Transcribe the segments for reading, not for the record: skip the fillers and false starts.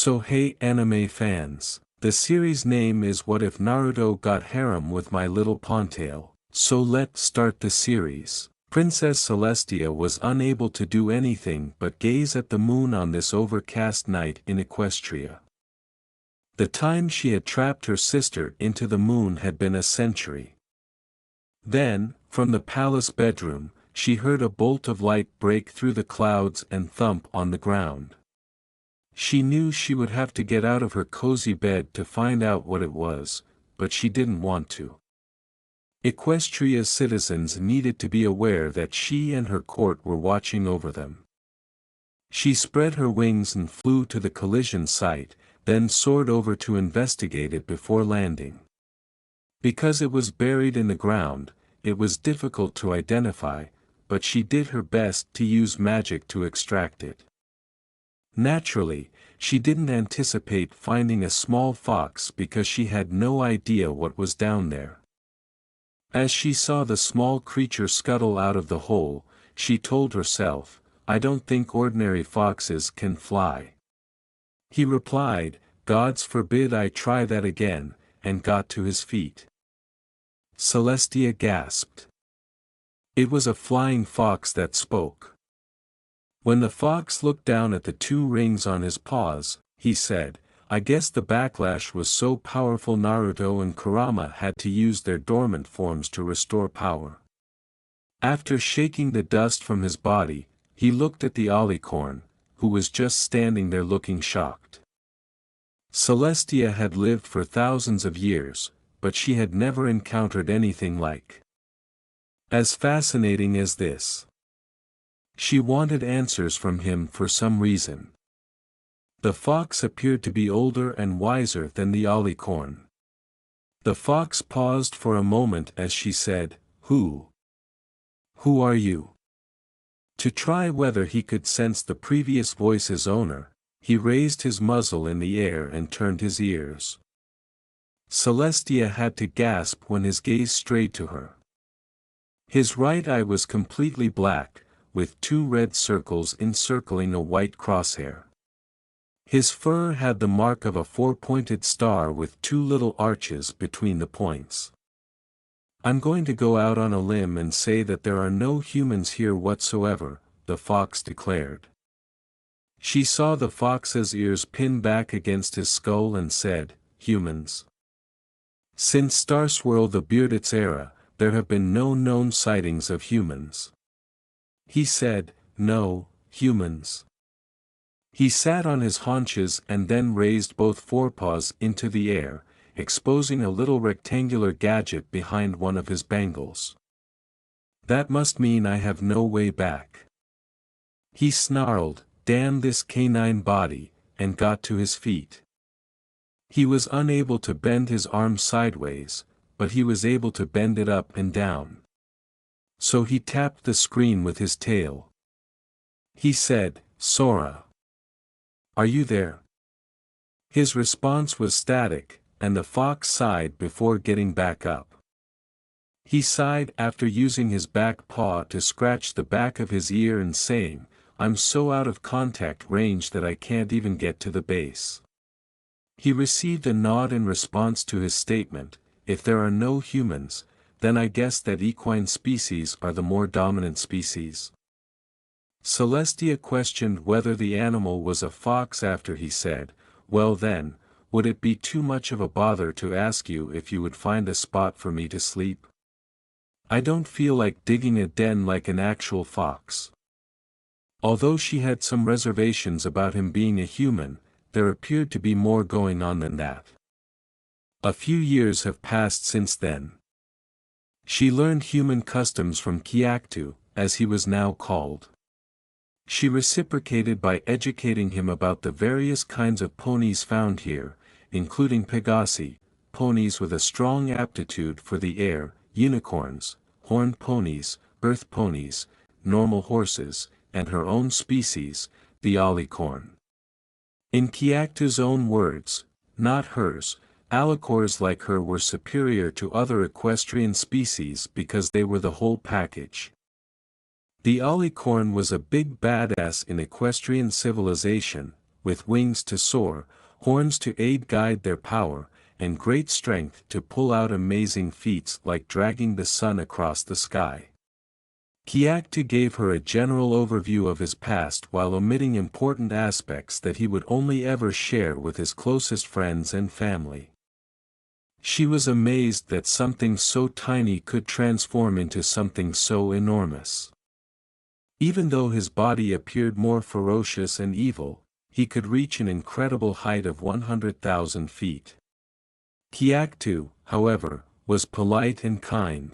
So hey anime fans, the series name is What If Naruto Got Harem with My Little Ponytail, so let's start the series. Princess Celestia was unable to do anything but gaze at the moon on this overcast night in Equestria. The time she had trapped her sister into the moon had been a century. Then, from the palace bedroom, she heard a bolt of light break through the clouds and thump on the ground. She knew she would have to get out of her cozy bed to find out what it was, but she didn't want to. Equestria's citizens needed to be aware that she and her court were watching over them. She spread her wings and flew to the collision site, then soared over to investigate it before landing. Because it was buried in the ground, it was difficult to identify, but she did her best to use magic to extract it. Naturally, she didn't anticipate finding a small fox because she had no idea what was down there. As she saw the small creature scuttle out of the hole, she told herself, "I don't think ordinary foxes can fly." He replied, "Gods forbid I try that again," and got to his feet. Celestia gasped. It was a flying fox that spoke. When the fox looked down at the two rings on his paws, he said, "I guess the backlash was so powerful Naruto and Kurama had to use their dormant forms to restore power." After shaking the dust from his body, he looked at the alicorn, who was just standing there looking shocked. Celestia had lived for thousands of years, but she had never encountered anything as fascinating as this. She wanted answers from him for some reason. The fox appeared to be older and wiser than the alicorn. The fox paused for a moment as she said, Who are you?" To try whether he could sense the previous voice's owner, he raised his muzzle in the air and turned his ears. Celestia had to gasp when his gaze strayed to her. His right eye was completely black, with two red circles encircling a white crosshair. His fur had the mark of a four-pointed star with two little arches between the points. "I'm going to go out on a limb and say that there are no humans here whatsoever," the fox declared. She saw the fox's ears pin back against his skull and said, "Humans. Since Star Swirl the Bearded's era, there have been no known sightings of humans." He said, "No, humans." He sat on his haunches and then raised both forepaws into the air, exposing a little rectangular gadget behind one of his bangles. "That must mean I have no way back." He snarled, "Damn this canine body," and got to his feet. He was unable to bend his arm sideways, but he was able to bend it up and down. So he tapped the screen with his tail. He said, "Sora. Are you there?" His response was static, and the fox sighed before getting back up. He sighed after using his back paw to scratch the back of his ear and saying, "I'm so out of contact range that I can't even get to the base." He received a nod in response to his statement, "If there are no humans, then I guess that equine species are the more dominant species." Celestia questioned whether the animal was a fox after he said, "Well then, would it be too much of a bother to ask you if you would find a spot for me to sleep? I don't feel like digging a den like an actual fox." Although she had some reservations about him being a human, there appeared to be more going on than that. A few years have passed since then. She learned human customs from Kyakutu, as he was now called. She reciprocated by educating him about the various kinds of ponies found here, including Pegasi, ponies with a strong aptitude for the air, unicorns, horned ponies, earth ponies, normal horses, and her own species, the alicorn. In Kyakutu's own words, not hers, alicors like her were superior to other equestrian species because they were the whole package. The alicorn was a big badass in equestrian civilization, with wings to soar, horns to aid guide their power, and great strength to pull out amazing feats like dragging the sun across the sky. Kyaktoo gave her a general overview of his past while omitting important aspects that he would only ever share with his closest friends and family. She was amazed that something so tiny could transform into something so enormous. Even though his body appeared more ferocious and evil, he could reach an incredible height of 100,000 feet. Kyaktoo, however, was polite and kind.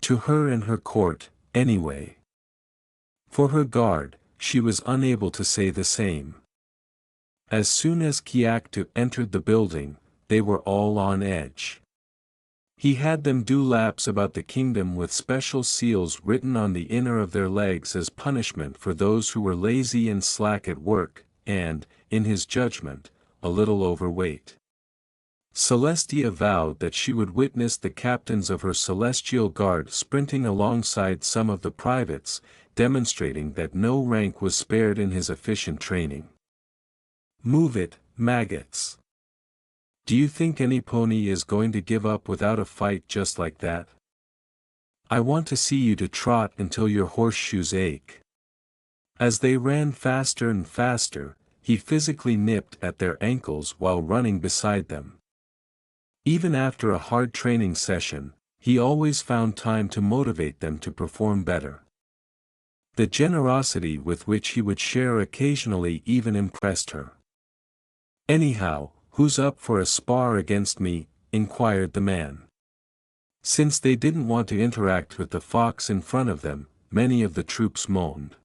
To her and her court, anyway. For her guard, she was unable to say the same. As soon as Kyaktoo entered the building, they were all on edge. He had them do laps about the kingdom with special seals written on the inner of their legs as punishment for those who were lazy and slack at work, and, in his judgment, a little overweight. Celestia vowed that she would witness the captains of her celestial guard sprinting alongside some of the privates, demonstrating that no rank was spared in his efficient training. "Move it, maggots. Do you think any pony is going to give up without a fight just like that? I want to see you to trot until your horseshoes ache." As they ran faster and faster, he physically nipped at their ankles while running beside them. Even after a hard training session, he always found time to motivate them to perform better. The generosity with which he would share occasionally even impressed her. "Anyhow, who's up for a spar against me?" inquired the man. Since they didn't want to interact with the fox in front of them, many of the troops moaned.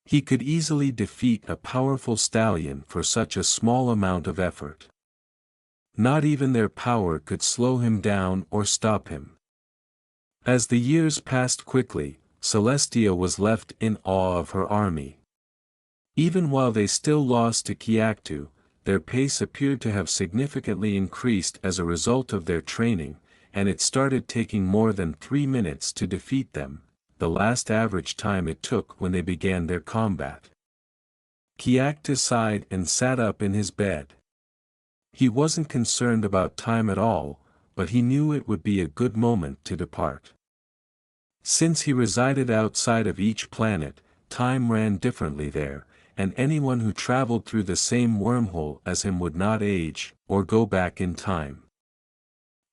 He could easily defeat a powerful stallion for such a small amount of effort. Not even their power could slow him down or stop him. As the years passed quickly, Celestia was left in awe of her army. Even while they still lost to Kyaktoo, their pace appeared to have significantly increased as a result of their training, and it started taking more than 3 minutes to defeat them, the last average time it took when they began their combat. Kyaktoo sighed and sat up in his bed. He wasn't concerned about time at all, but he knew it would be a good moment to depart. Since he resided outside of each planet, time ran differently there, and anyone who traveled through the same wormhole as him would not age, or go back in time.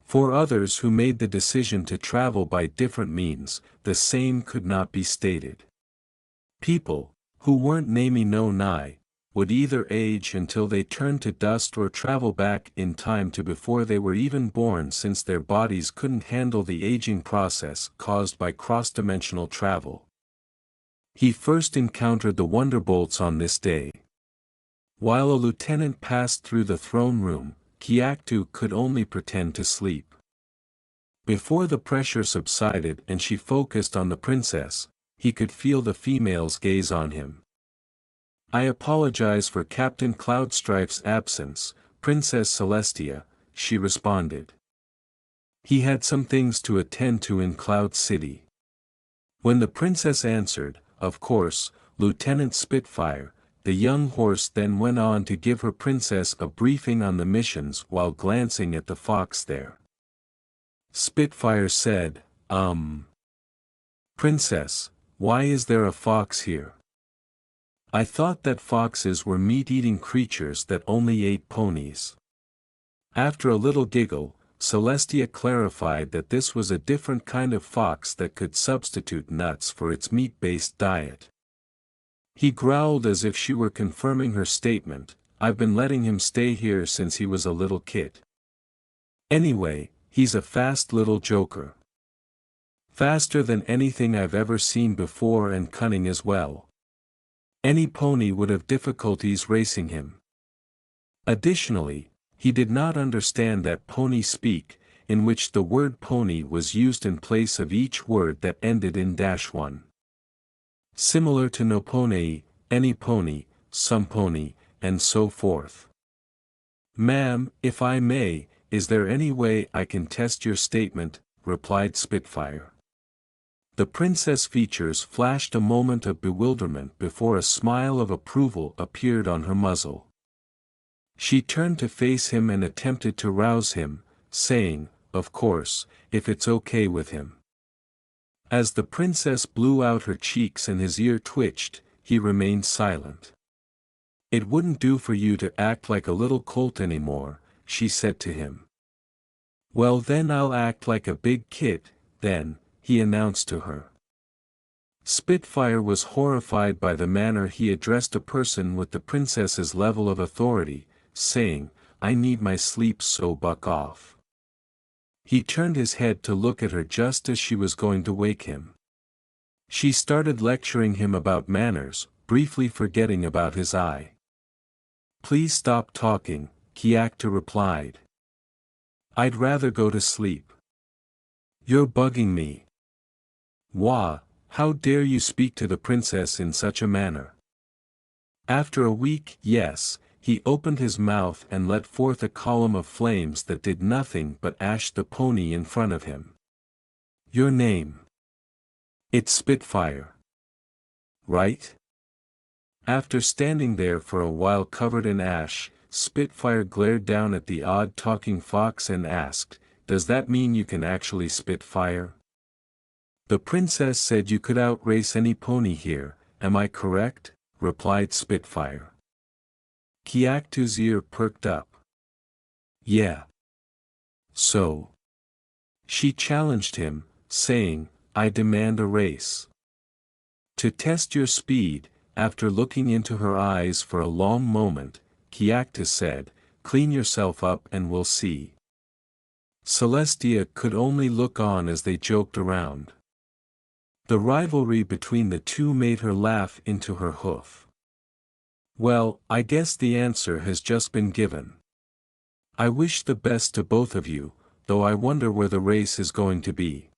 For others who made the decision to travel by different means, the same could not be stated. People, who weren't Nami no Nai, would either age until they turned to dust or travel back in time to before they were even born, since their bodies couldn't handle the aging process caused by cross-dimensional travel. He first encountered the Wonderbolts on this day. While a lieutenant passed through the throne room, Kyaktoo could only pretend to sleep. Before the pressure subsided and she focused on the princess, he could feel the female's gaze on him. "I apologize for Captain Cloudstrife's absence, Princess Celestia," she responded. He had some things to attend to in Cloud City. When the princess answered, "Of course, Lieutenant Spitfire," the young horse then went on to give her princess a briefing on the missions while glancing at the fox there. Spitfire said, Princess, why is there a fox here? I thought that foxes were meat-eating creatures that only ate ponies." After a little giggle, Celestia clarified that this was a different kind of fox that could substitute nuts for its meat-based diet. He growled as if she were confirming her statement, "I've been letting him stay here since he was a little kid. Anyway, he's a fast little joker. Faster than anything I've ever seen before and cunning as well. Any pony would have difficulties racing him." Additionally, he did not understand that pony speak, in which the word pony was used in place of each word that ended in -1. Similar to no pony, any pony, some pony, and so forth. "Ma'am, if I may, is there any way I can test your statement?" replied Spitfire. The princess' features flashed a moment of bewilderment before a smile of approval appeared on her muzzle. She turned to face him and attempted to rouse him, saying, "Of course, if it's okay with him." As the princess blew out her cheeks and his ear twitched, he remained silent. "It wouldn't do for you to act like a little colt anymore," she said to him. "Well then I'll act like a big kid, then," he announced to her. Spitfire was horrified by the manner he addressed a person with the princess's level of authority, saying, "I need my sleep, so buck off." He turned his head to look at her just as she was going to wake him. She started lecturing him about manners, briefly forgetting about his eye. "Please stop talking," Kyaktoo replied. "I'd rather go to sleep." "You're bugging me." "Wah, how dare you speak to the princess in such a manner?" After a week, yes, he opened his mouth and let forth a column of flames that did nothing but ash the pony in front of him. "Your name?" "It's Spitfire." "Right?" After standing there for a while covered in ash, Spitfire glared down at the odd-talking fox and asked, "Does that mean you can actually spit fire?" "The princess said you could outrace any pony here, am I correct?" replied Spitfire. Kyaktoo's ear perked up. "Yeah. So?" She challenged him, saying, "I demand a race." To test your speed, after looking into her eyes for a long moment, Kyaktoo said, "Clean yourself up and we'll see." Celestia could only look on as they joked around. The rivalry between the two made her laugh into her hoof. "Well, I guess the answer has just been given. I wish the best to both of you, though I wonder where the race is going to be."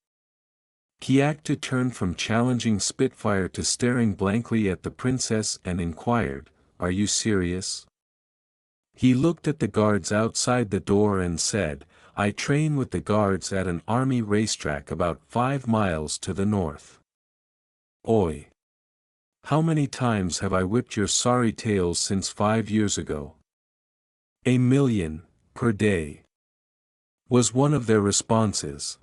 Kyaktoo turned from challenging Spitfire to staring blankly at the princess and inquired, "Are you serious?" He looked at the guards outside the door and said, "I train with the guards at an army racetrack about 5 miles to the north." "Oi! How many times have I whipped your sorry tails since 5 years ago?" "A million, per day," was one of their responses.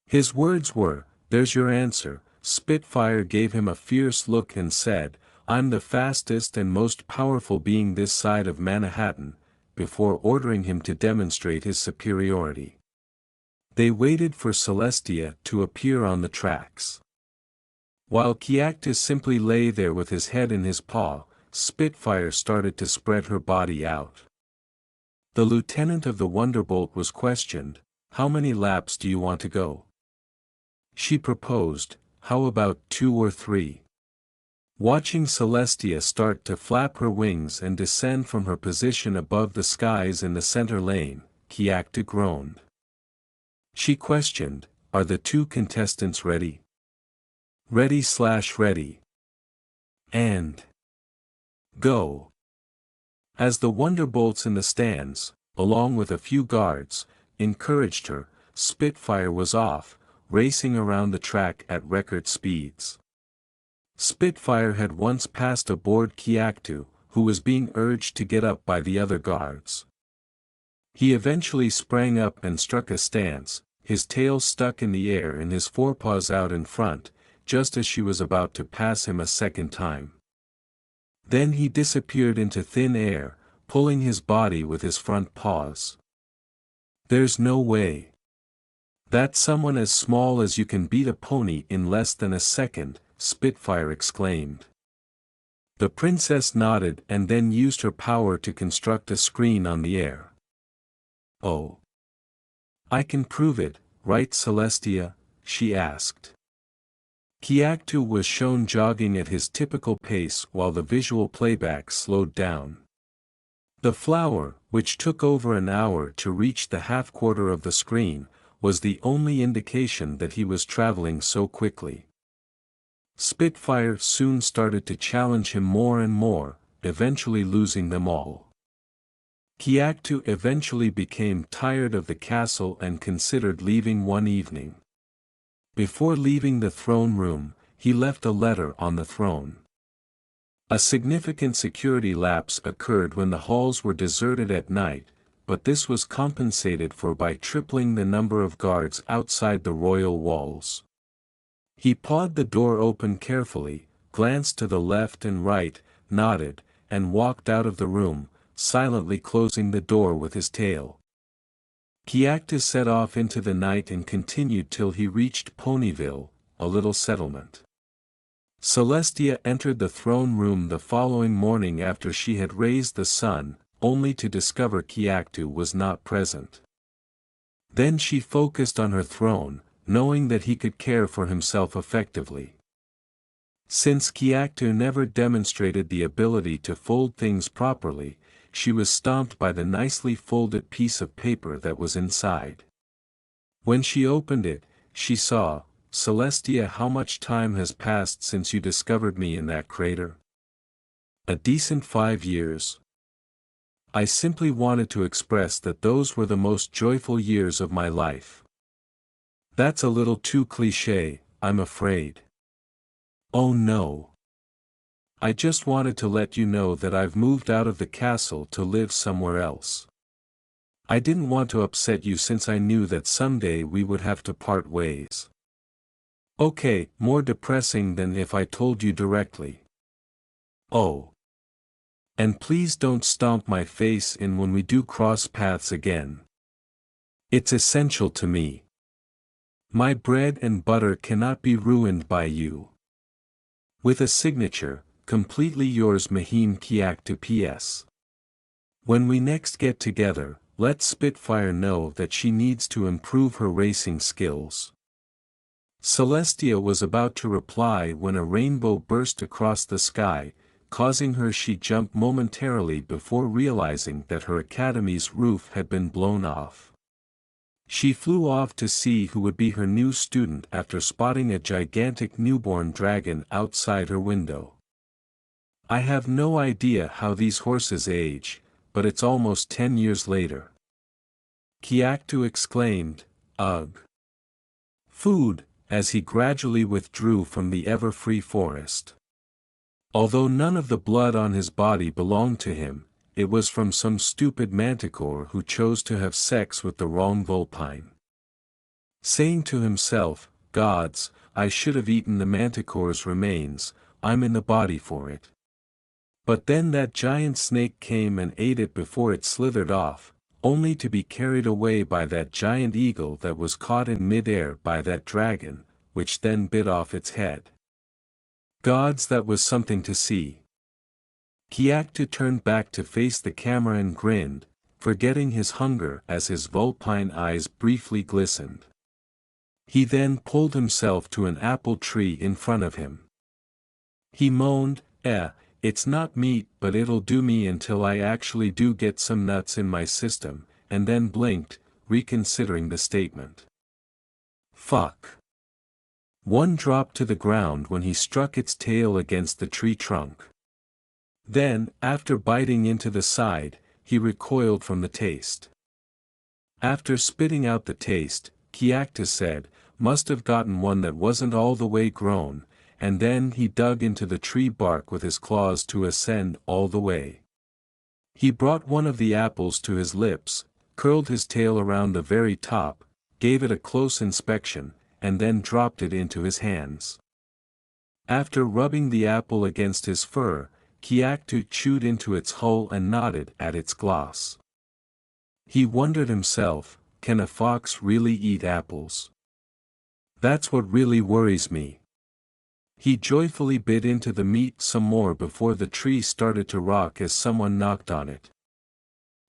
His words were, "There's your answer." Spitfire gave him a fierce look and said, "I'm the fastest and most powerful being this side of Manhattan," before ordering him to demonstrate his superiority. They waited for Celestia to appear on the tracks. While Kyaktoo simply lay there with his head in his paw, Spitfire started to spread her body out. The lieutenant of the Wonderbolt was questioned, "How many laps do you want to go?" She proposed, "How about 2 or 3? Watching Celestia start to flap her wings and descend from her position above the skies in the center lane, Kyaktoo groaned. She questioned, "Are the 2 contestants ready?" "Ready/ready. And go." As the Wonderbolts in the stands, along with a few guards, encouraged her, Spitfire was off, racing around the track at record speeds. Spitfire had once passed aboard Kyaktoo, who was being urged to get up by the other guards. He eventually sprang up and struck a stance, his tail stuck in the air and his forepaws out in front, just as she was about to pass him a second time. Then he disappeared into thin air, pulling his body with his front paws. "There's no way that someone as small as you can beat a pony in less than a second," Spitfire exclaimed. The princess nodded and then used her power to construct a screen on the air. "Oh. I can prove it, right Celestia?" she asked. Kyaktoo was shown jogging at his typical pace while the visual playback slowed down. The flower, which took over an hour to reach the half-quarter of the screen, was the only indication that he was traveling so quickly. Spitfire soon started to challenge him more and more, eventually losing them all. Kyaktoo eventually became tired of the castle and considered leaving one evening. Before leaving the throne room, he left a letter on the throne. A significant security lapse occurred when the halls were deserted at night, but this was compensated for by tripling the number of guards outside the royal walls. He pawed the door open carefully, glanced to the left and right, nodded, and walked out of the room, silently closing the door with his tail. Kyaktoo set off into the night and continued till he reached Ponyville, a little settlement. Celestia entered the throne room the following morning after she had raised the sun, only to discover Kyaktoo was not present. Then she focused on her throne, knowing that he could care for himself effectively. Since Kyaktoo never demonstrated the ability to fold things properly, she was stumped by the nicely folded piece of paper that was inside. When she opened it, she saw, "Celestia, how much time has passed since you discovered me in that crater?" "A decent 5 years. I simply wanted to express that those were the most joyful years of my life." "That's a little too cliché, I'm afraid." "Oh no. I just wanted to let you know that I've moved out of the castle to live somewhere else. I didn't want to upset you since I knew that someday we would have to part ways." "Okay, more depressing than if I told you directly." "Oh. And please don't stomp my face in when we do cross paths again. It's essential to me. My bread and butter cannot be ruined by you." With a signature, "Completely yours, Mahim Kyaktoo P.S. When we next get together, let Spitfire know that she needs to improve her racing skills." Celestia was about to reply when a rainbow burst across the sky, causing her she jump momentarily before realizing that her academy's roof had been blown off. She flew off to see who would be her new student after spotting a gigantic newborn dragon outside her window. "I have no idea how these horses age, but it's almost 10 years later." Kyaktoo exclaimed, "Ugh." Food, as he gradually withdrew from the ever-free forest. Although none of the blood on his body belonged to him, it was from some stupid manticore who chose to have sex with the wrong vulpine. Saying to himself, "Gods, I should have eaten the manticore's remains, I'm in the body for it." But then that giant snake came and ate it before it slithered off, only to be carried away by that giant eagle that was caught in mid-air by that dragon, which then bit off its head. Gods, that was something to see. Kyaktoo turned back to face the camera and grinned, forgetting his hunger as his vulpine eyes briefly glistened. He then pulled himself to an apple tree in front of him. He moaned, "It's not meat, but it'll do me until I actually do get some nuts in my system," and then blinked, reconsidering the statement. Fuck. One dropped to the ground when he struck its tail against the tree trunk. Then, after biting into the side, he recoiled from the taste. After spitting out the taste, Kyaktoo said, "Must have gotten one that wasn't all the way grown," and then he dug into the tree bark with his claws to ascend all the way. He brought one of the apples to his lips, curled his tail around the very top, gave it a close inspection, and then dropped it into his hands. After rubbing the apple against his fur, Kyaktoo chewed into its hull and nodded at its gloss. He wondered himself, can a fox really eat apples? That's what really worries me. He joyfully bit into the meat some more before the tree started to rock as someone knocked on it.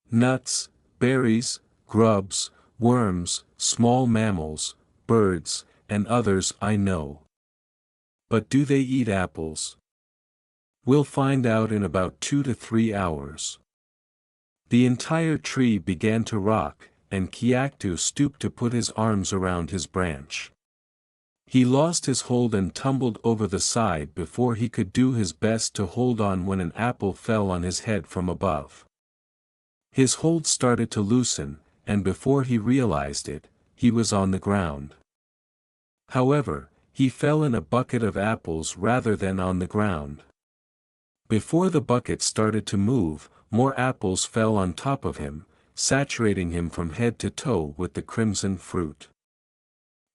Nuts, berries, grubs, worms, small mammals, birds, and others I know. But do they eat apples? We'll find out in about 2 to 3 hours. The entire tree began to rock, and Kyaktoo stooped to put his arms around his branch. He lost his hold and tumbled over the side before he could do his best to hold on when an apple fell on his head from above. His hold started to loosen, and before he realized it, he was on the ground. However, he fell in a bucket of apples rather than on the ground. Before the bucket started to move, more apples fell on top of him, saturating him from head to toe with the crimson fruit.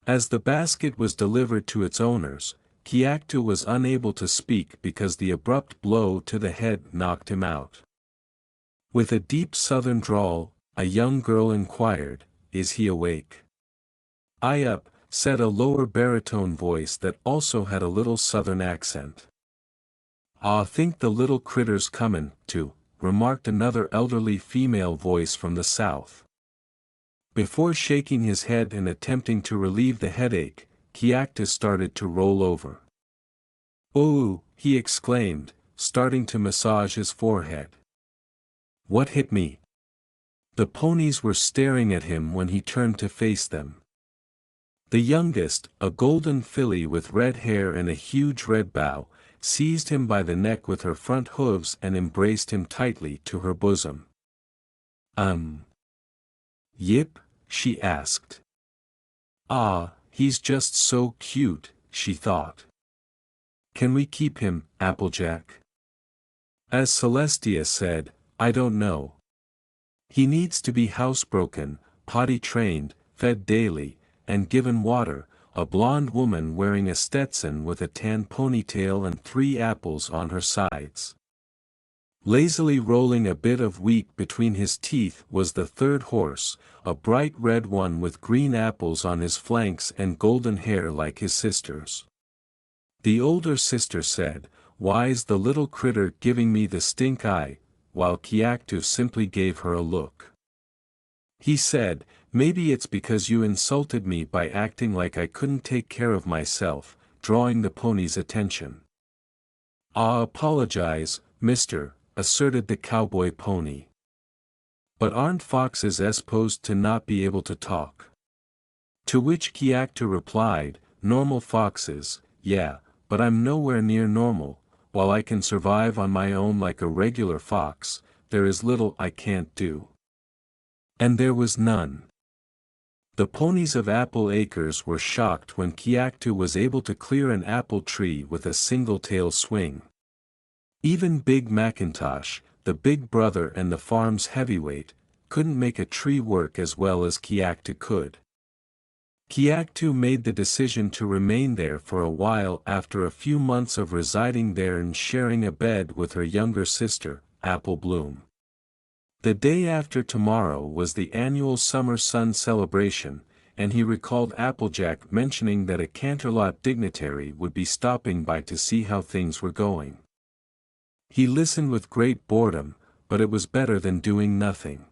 As the basket was delivered to its owners, Kiaktu was unable to speak because the abrupt blow to the head knocked him out. With a deep southern drawl, a young girl inquired, "Is he awake?" "I up," said a lower baritone voice that also had a little southern accent. "Ah, think the little critter's comin', too," remarked another elderly female voice from the south. Before shaking his head and attempting to relieve the headache, Kiaktu started to roll over. "Oh," he exclaimed, starting to massage his forehead. "What hit me?" The ponies were staring at him when he turned to face them. The youngest, a golden filly with red hair and a huge red bow, seized him by the neck with her front hooves and embraced him tightly to her bosom. Yip?" she asked. "Ah, he's just so cute," she thought. "Can we keep him, Applejack?" As Celestia said, "I don't know. He needs to be housebroken, potty-trained, fed daily, and given water." A blonde woman wearing a Stetson with a tan ponytail and 3 apples on her sides. Lazily rolling a bit of wheat between his teeth was the third horse, a bright red one with green apples on his flanks and golden hair like his sister's. The older sister said, "Why's the little critter giving me the stink eye?" while Kiaktu simply gave her a look. He said, "Maybe it's because you insulted me by acting like I couldn't take care of myself," drawing the pony's attention. "Ah, apologize, mister," asserted the cowboy pony. "But aren't foxes supposed to not be able to talk?" To which Kiaktu replied, "Normal foxes, yeah, but I'm nowhere near normal. While I can survive on my own like a regular fox, there is little I can't do." And there was none. The ponies of Apple Acres were shocked when Kiaktu was able to clear an apple tree with a single tail swing. Even Big Macintosh, the big brother and the farm's heavyweight, couldn't make a tree work as well as Kiaktu could. Kiaktu made the decision to remain there for a while after a few months of residing there and sharing a bed with her younger sister, Apple Bloom. The day after tomorrow was the annual Summer Sun celebration, and he recalled Applejack mentioning that a Canterlot dignitary would be stopping by to see how things were going. He listened with great boredom, but it was better than doing nothing.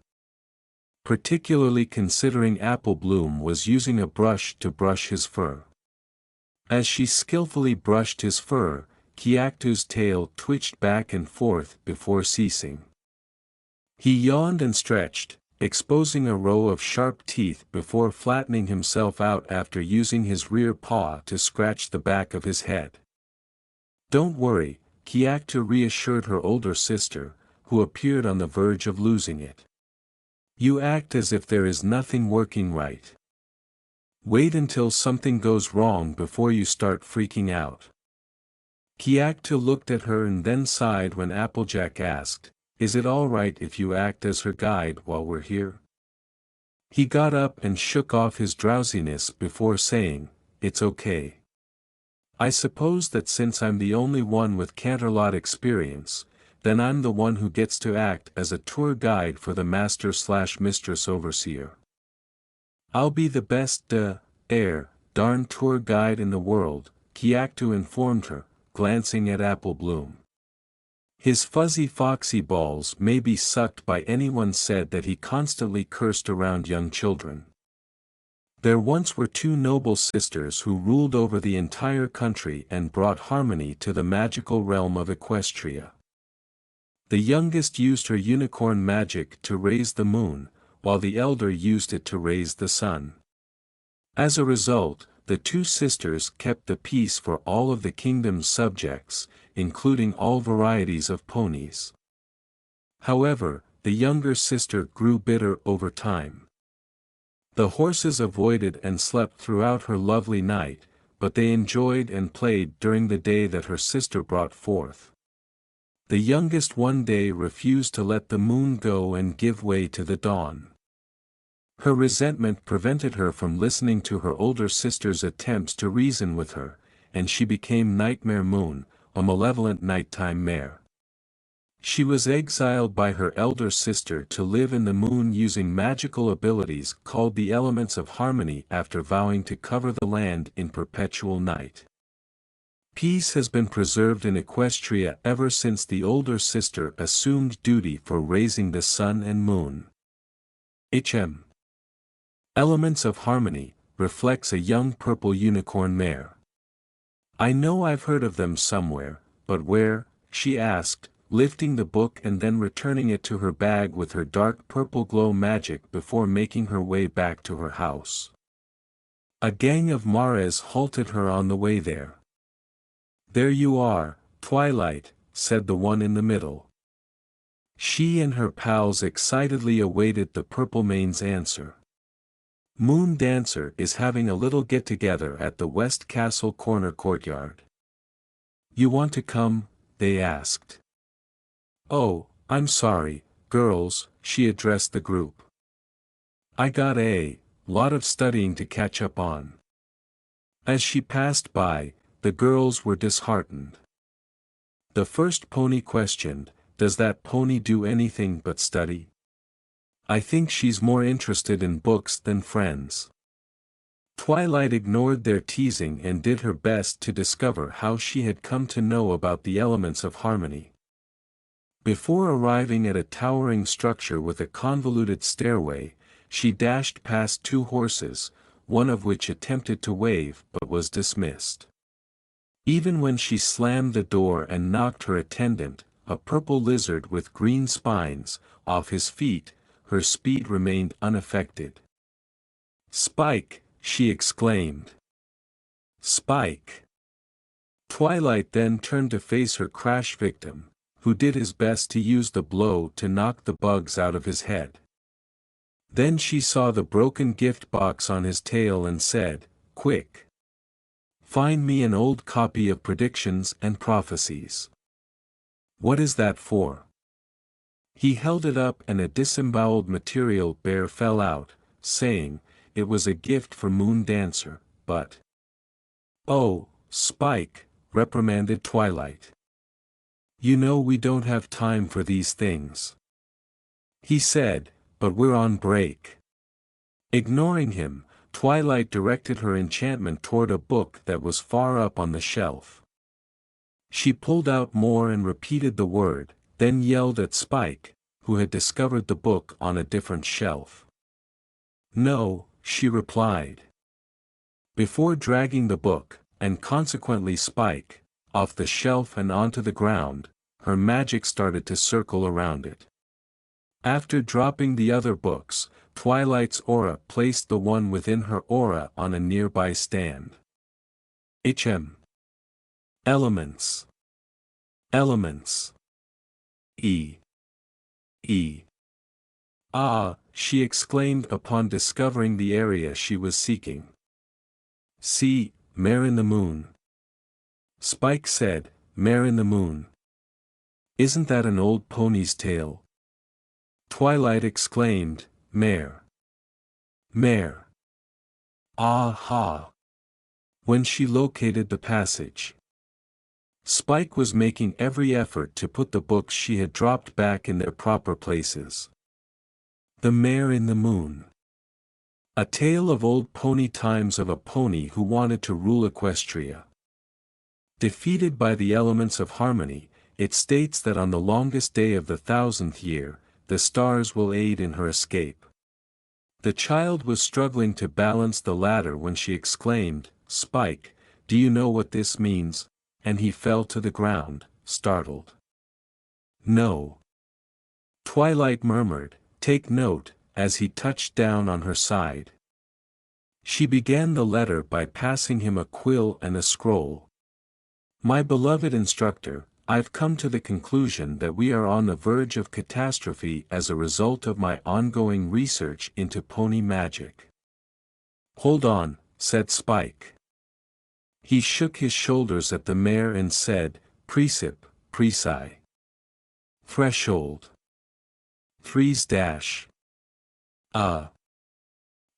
Particularly considering Apple Bloom was using a brush to brush his fur. As she skillfully brushed his fur, Kiaktu's tail twitched back and forth before ceasing. He yawned and stretched, exposing a row of sharp teeth before flattening himself out after using his rear paw to scratch the back of his head. "Don't worry," Kiaktu reassured her older sister, who appeared on the verge of losing it. "You act as if there is nothing working right. Wait until something goes wrong before you start freaking out." Kiaktu looked at her and then sighed when Applejack asked, "Is it all right if you act as her guide while we're here?" He got up and shook off his drowsiness before saying, "It's okay. I suppose that since I'm the only one with Canterlot experience, then I'm the one who gets to act as a tour guide for the master/mistress overseer. I'll be the best darn tour guide in the world," Kiaktu informed her, glancing at Apple Bloom. His fuzzy foxy balls may be sucked by anyone said that he constantly cursed around young children. There once were 2 noble sisters who ruled over the entire country and brought harmony to the magical realm of Equestria. The youngest used her unicorn magic to raise the moon, while the elder used it to raise the sun. As a result, the 2 sisters kept the peace for all of the kingdom's subjects, including all varieties of ponies. However, the younger sister grew bitter over time. The horses avoided and slept throughout her lovely night, but they enjoyed and played during the day that her sister brought forth. The youngest one day refused to let the moon go and give way to the dawn. Her resentment prevented her from listening to her older sister's attempts to reason with her, and she became Nightmare Moon, a malevolent nighttime mare. She was exiled by her elder sister to live in the moon using magical abilities called the elements of harmony after vowing to cover the land in perpetual night. Peace has been preserved in Equestria ever since the older sister assumed duty for raising the sun and moon. Elements of Harmony reflects a young purple unicorn mare. I know I've heard of them somewhere, but where? She asked, lifting the book and then returning it to her bag with her dark purple glow magic before making her way back to her house. A gang of mares halted her on the way there. "There you are, Twilight," said the one in the middle. She and her pals excitedly awaited the Purple Mane's answer. "Moon Dancer is having a little get-together at the West Castle Corner courtyard. You want to come?" they asked. "Oh, I'm sorry, girls," she addressed the group. "I got a lot of studying to catch up on." As she passed by, the girls were disheartened. The first pony questioned, "Does that pony do anything but study? I think she's more interested in books than friends." Twilight ignored their teasing and did her best to discover how she had come to know about the elements of harmony. Before arriving at a towering structure with a convoluted stairway, she dashed past two horses, one of which attempted to wave but was dismissed. Even when she slammed the door and knocked her attendant, a purple lizard with green spines, off his feet, her speed remained unaffected. "Spike!" she exclaimed. "Spike!" Twilight then turned to face her crash victim, who did his best to use the blow to knock the bugs out of his head. Then she saw the broken gift box on his tail and said, "Quick! Find me an old copy of Predictions and Prophecies." "What is that for?" He held it up and a disemboweled material bear fell out, saying, it was a gift for Moon Dancer, but... "Oh, Spike," reprimanded Twilight. "You know we don't have time for these things." He said, "But we're on break." Ignoring him, Twilight directed her enchantment toward a book that was far up on the shelf. She pulled out more and repeated the word, then yelled at Spike, who had discovered the book on a different shelf. "No," she replied. Before dragging the book, and consequently Spike, off the shelf and onto the ground, her magic started to circle around it. After dropping the other books, Twilight's aura placed the one within her aura on a nearby stand. Elements. Elements. E. Ah, she exclaimed upon discovering the area she was seeking. "See, Mare in the Moon." Spike said, "Mare in the Moon. Isn't that an old pony's tale?" Twilight exclaimed, "Mare. Mare. Ah-ha." When she located the passage. Spike was making every effort to put the books she had dropped back in their proper places. The Mare in the Moon. A tale of old pony times of a pony who wanted to rule Equestria. Defeated by the elements of harmony, it states that on the longest day of the 1000th year, the stars will aid in her escape. The child was struggling to balance the ladder when she exclaimed, "Spike, do you know what this means?" and he fell to the ground, startled. "No." Twilight murmured, "Take note," as he touched down on her side. She began the letter by passing him a quill and a scroll. "My beloved instructor, I've come to the conclusion that we are on the verge of catastrophe as a result of my ongoing research into pony magic. Hold on, said Spike. He shook his shoulders at the mare and said, Precip, Preci. Threshold. Freeze dash.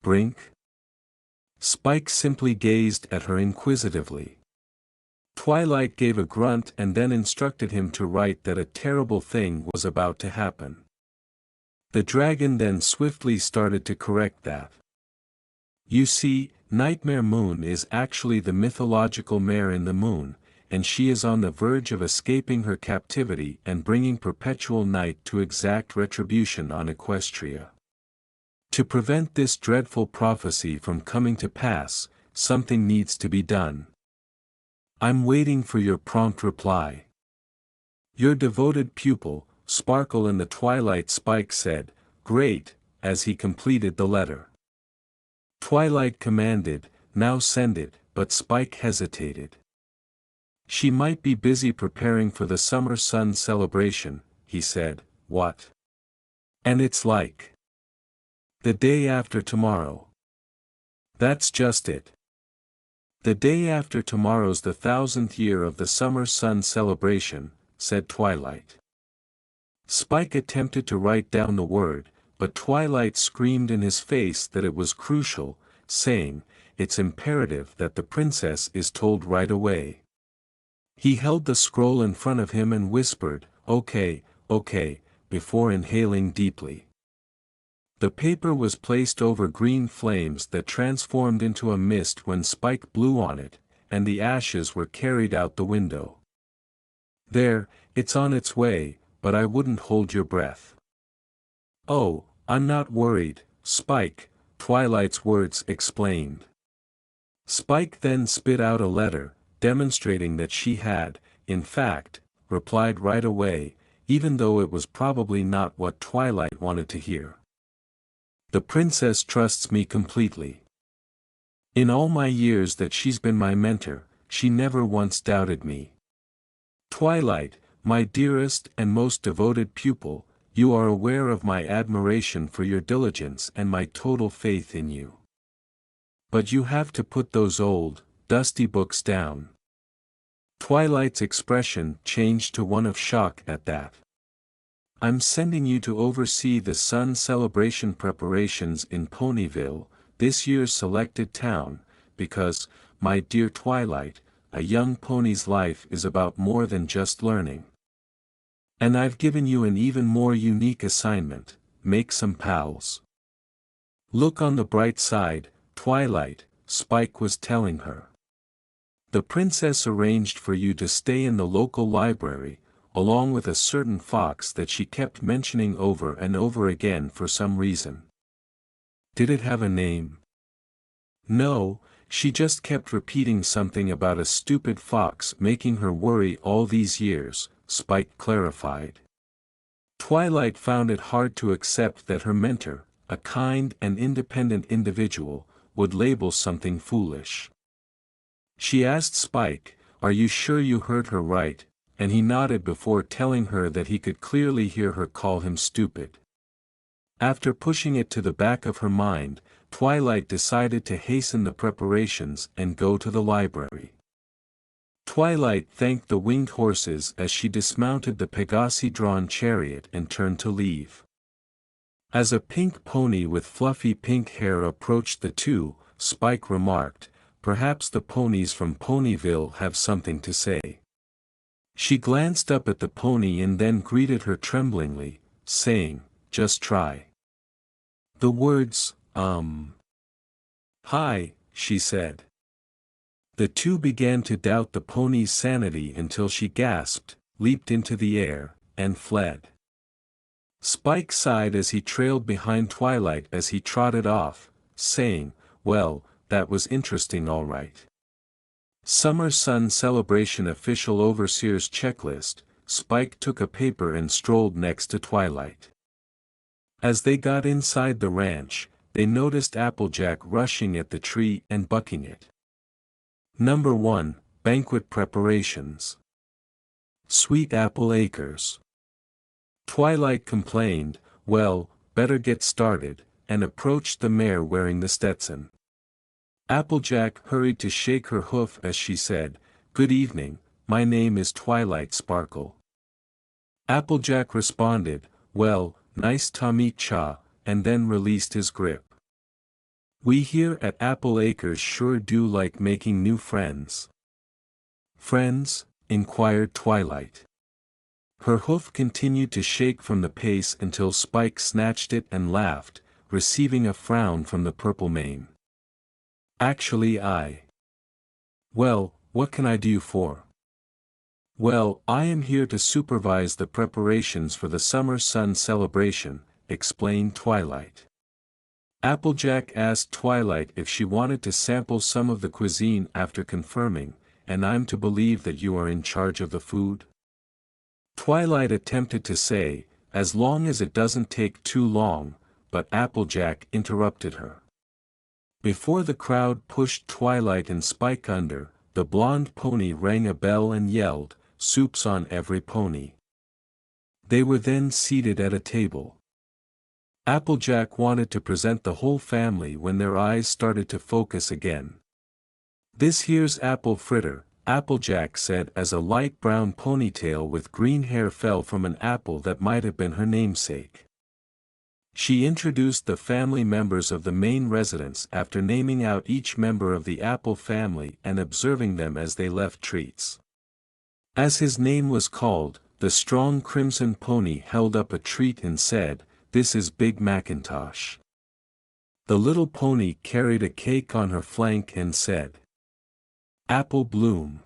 Brink? Spike simply gazed at her inquisitively. Twilight gave a grunt and then instructed him to write that a terrible thing was about to happen. The dragon then swiftly started to correct that. You see, Nightmare Moon is actually the mythological mare in the moon, and she is on the verge of escaping her captivity and bringing perpetual night to exact retribution on Equestria. To prevent this dreadful prophecy from coming to pass, something needs to be done. I'm waiting for your prompt reply. Your devoted pupil, Sparkle in the Twilight. Spike said, Great, as he completed the letter. Twilight commanded, Now send it, but Spike hesitated. She might be busy preparing for the summer sun celebration, he said. What? And it's like the day after tomorrow. That's just it. The day after tomorrow's the 1000th year of the summer sun celebration, said Twilight. Spike attempted to write down the word, but Twilight screamed in his face that it was crucial, saying, It's imperative that the princess is told right away. He held the scroll in front of him and whispered, Okay, before inhaling deeply. The paper was placed over green flames that transformed into a mist when Spike blew on it, and the ashes were carried out the window. There, it's on its way, but I wouldn't hold your breath. Oh, I'm not worried, Spike, Twilight's words explained. Spike then spit out a letter, demonstrating that she had, in fact, replied right away, even though it was probably not what Twilight wanted to hear. The princess trusts me completely. In all my years that she's been my mentor, she never once doubted me. Twilight, my dearest and most devoted pupil, you are aware of my admiration for your diligence and my total faith in you. But you have to put those old, dusty books down. Twilight's expression changed to one of shock at that. I'm sending you to oversee the sun celebration preparations in Ponyville, this year's selected town, because, my dear Twilight, a young pony's life is about more than just learning. And I've given you an even more unique assignment, make some pals. Look on the bright side, Twilight, Spike was telling her. The princess arranged for you to stay in the local library, along with a certain fox that she kept mentioning over and over again for some reason. Did it have a name? No, she just kept repeating something about a stupid fox making her worry all these years, Spike clarified. Twilight found it hard to accept that her mentor, a kind and independent individual, would label something foolish. She asked Spike, Are you sure you heard her right? And he nodded before telling her that he could clearly hear her call him stupid. After pushing it to the back of her mind, Twilight decided to hasten the preparations and go to the library. Twilight thanked the winged horses as she dismounted the Pegasi-drawn chariot and turned to leave. As a pink pony with fluffy pink hair approached the two, Spike remarked, Perhaps the ponies from Ponyville have something to say. She glanced up at the pony and then greeted her tremblingly, saying, Just try. The words, Hi, she said. The two began to doubt the pony's sanity until she gasped, leaped into the air, and fled. Spike sighed as he trailed behind Twilight as he trotted off, saying, Well, that was interesting all right. Summer Sun Celebration Official Overseer's Checklist. Spike took a paper and strolled next to Twilight. As they got inside the ranch, they noticed Applejack rushing at the tree and bucking it. Number 1, Banquet Preparations. Sweet Apple Acres. Twilight complained, Well, better get started, and approached the mare wearing the Stetson. Applejack hurried to shake her hoof as she said, "Good evening, my name is Twilight Sparkle." Applejack responded, "Well, nice to meet ya," and then released his grip. "We here at Apple Acres sure do like making new friends." "Friends?" inquired Twilight. Her hoof continued to shake from the pace until Spike snatched it and laughed, receiving a frown from the purple mane. "Actually Well, what can I do you for?" "Well, I am here to supervise the preparations for the Summer Sun celebration," explained Twilight. Applejack asked Twilight if she wanted to sample some of the cuisine after confirming, "And I'm to believe that you are in charge of the food?" Twilight attempted to say, "As long as it doesn't take too long," but Applejack interrupted her. Before the crowd pushed Twilight and Spike under, the blonde pony rang a bell and yelled, "Soup's on every pony." They were then seated at a table. Applejack wanted to present the whole family when their eyes started to focus again. "This here's Apple Fritter," Applejack said as a light brown ponytail with green hair fell from an apple that might have been her namesake. She introduced the family members of the main residence after naming out each member of the Apple family and observing them as they left treats. As his name was called, the strong crimson pony held up a treat and said, "This is Big Macintosh." The little pony carried a cake on her flank and said, "Apple Bloom."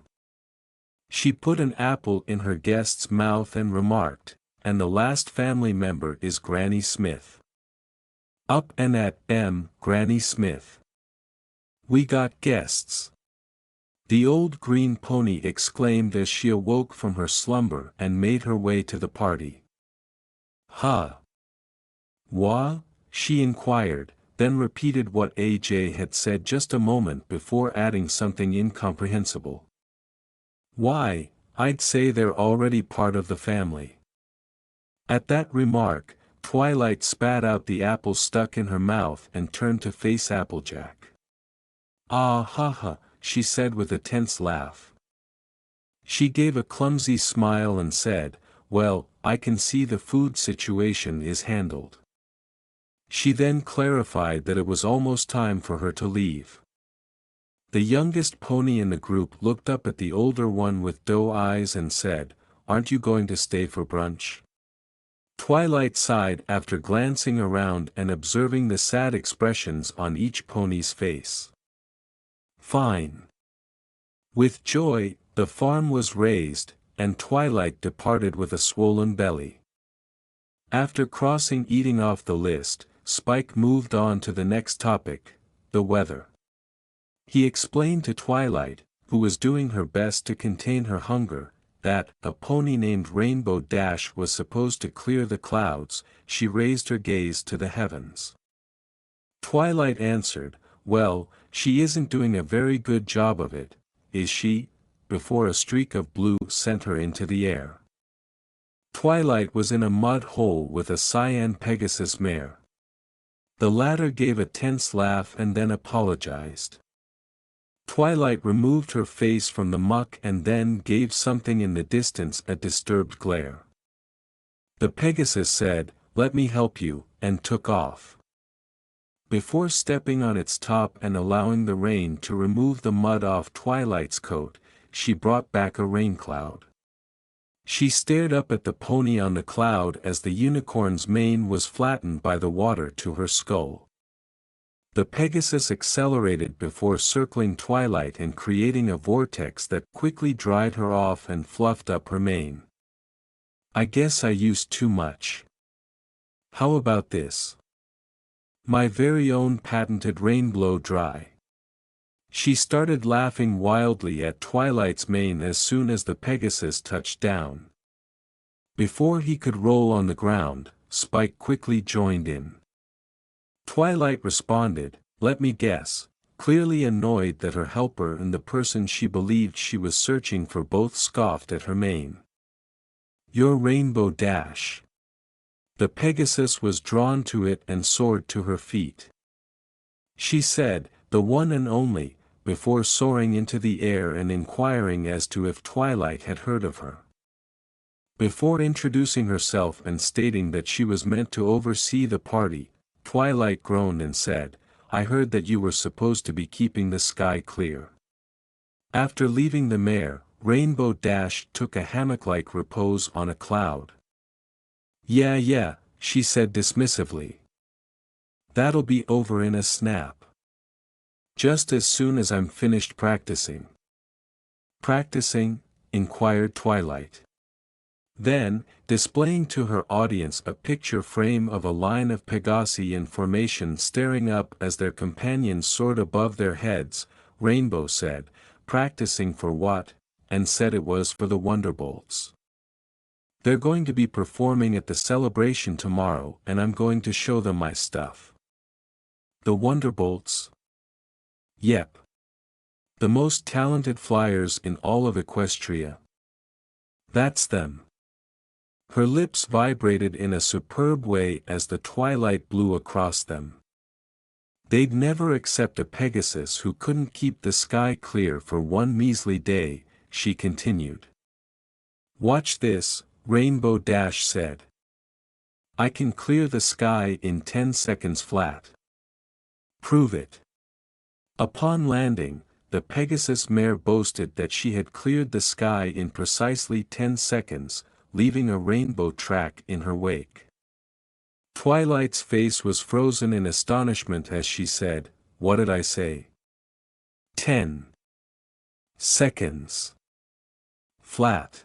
She put an apple in her guest's mouth and remarked, "And the last family member is Granny Smith." "Up and at 'em, Granny Smith. We got guests," the old green pony exclaimed as she awoke from her slumber and made her way to the party. "Huh? Wha?" she inquired, then repeated what AJ had said just a moment before adding something incomprehensible. "Why, I'd say they're already part of the family." At that remark, Twilight spat out the apple stuck in her mouth and turned to face Applejack. "Ah ha ha," she said with a tense laugh. She gave a clumsy smile and said, "Well, I can see the food situation is handled." She then clarified that it was almost time for her to leave. The youngest pony in the group looked up at the older one with doe eyes and said, "Aren't you going to stay for brunch?" Twilight sighed after glancing around and observing the sad expressions on each pony's face. "Fine." With joy, the farm was raised, and Twilight departed with a swollen belly. After crossing eating off the list, Spike moved on to the next topic, the weather. He explained to Twilight, who was doing her best to contain her hunger, that a pony named Rainbow Dash was supposed to clear the clouds. She raised her gaze to the heavens. Twilight answered, "Well, she isn't doing a very good job of it, is she?" before a streak of blue sent her into the air. Twilight was in a mud hole with a cyan Pegasus mare. The latter gave a tense laugh and then apologized. Twilight removed her face from the muck and then gave something in the distance a disturbed glare. The Pegasus said, "Let me help you," and took off. Before stepping on its top and allowing the rain to remove the mud off Twilight's coat, she brought back a rain cloud. She stared up at the pony on the cloud as the unicorn's mane was flattened by the water to her skull. The Pegasus accelerated before circling Twilight and creating a vortex that quickly dried her off and fluffed up her mane. "I guess I used too much. How about this? My very own patented rain blow dry." She started laughing wildly at Twilight's mane as soon as the Pegasus touched down. Before he could roll on the ground, Spike quickly joined in. Twilight responded, "Let me guess," clearly annoyed that her helper and the person she believed she was searching for both scoffed at her mane. "Your Rainbow Dash." The Pegasus was drawn to it and soared to her feet. She said, the one and only, before soaring into the air and inquiring as to if Twilight had heard of her. Before introducing herself and stating that she was meant to oversee the party, Twilight groaned and said, "I heard that you were supposed to be keeping the sky clear." After leaving the mare, Rainbow Dash took a hammock-like repose on a cloud. Yeah, she said dismissively. "That'll be over in a snap. Just as soon as I'm finished practicing." "Practicing?" inquired Twilight. Then, displaying to her audience a picture frame of a line of Pegasi in formation staring up as their companions soared above their heads, Rainbow said, "Practicing for what?" and said it was for the Wonderbolts. "They're going to be performing at the celebration tomorrow and I'm going to show them my stuff." "The Wonderbolts?" "Yep. The most talented flyers in all of Equestria. That's them." Her lips vibrated in a superb way as the twilight blew across them. "They'd never accept a Pegasus who couldn't keep the sky clear for one measly day," she continued. "Watch this," Rainbow Dash said. "I can clear the sky in 10 seconds flat." "Prove it." Upon landing, the Pegasus mare boasted that she had cleared the sky in precisely 10 seconds, leaving a rainbow track in her wake. Twilight's face was frozen in astonishment as she said, "What did I say? 10 seconds. Flat."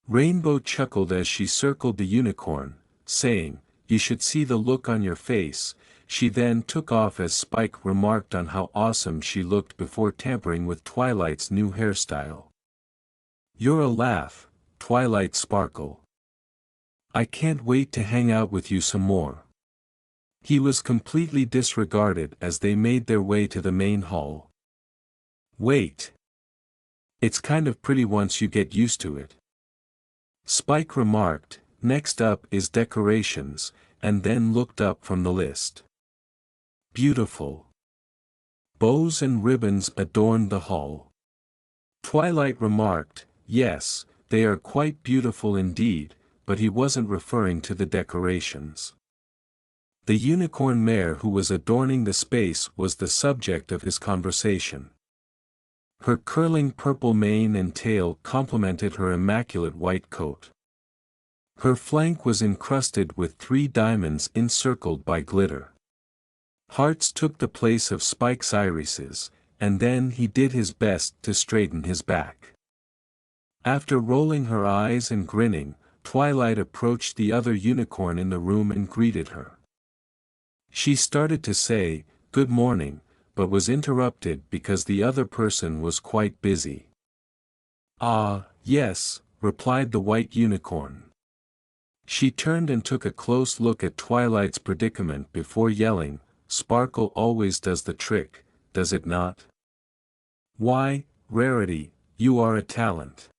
Rainbow chuckled as she circled the unicorn, saying, "You should see the look on your face." She then took off as Spike remarked on how awesome she looked before tampering with Twilight's new hairstyle. "You're a laugh, Twilight Sparkle. I can't wait to hang out with you some more." He was completely disregarded as they made their way to the main hall. "Wait. It's kind of pretty once you get used to it," Spike remarked. "Next up is decorations," and then looked up from the list. "Beautiful. Bows and ribbons adorned the hall." Twilight remarked, "Yes, they are quite beautiful indeed," but he wasn't referring to the decorations. The unicorn mare who was adorning the space was the subject of his conversation. Her curling purple mane and tail complemented her immaculate white coat. Her flank was encrusted with 3 diamonds encircled by glitter. Hearts took the place of Spike's irises, and then he did his best to straighten his back. After rolling her eyes and grinning, Twilight approached the other unicorn in the room and greeted her. She started to say, "Good morning," but was interrupted because the other person was quite busy. "Ah, yes," replied the white unicorn. She turned and took a close look at Twilight's predicament before yelling, "Sparkle always does the trick, does it not? Why, Rarity, you are a talent.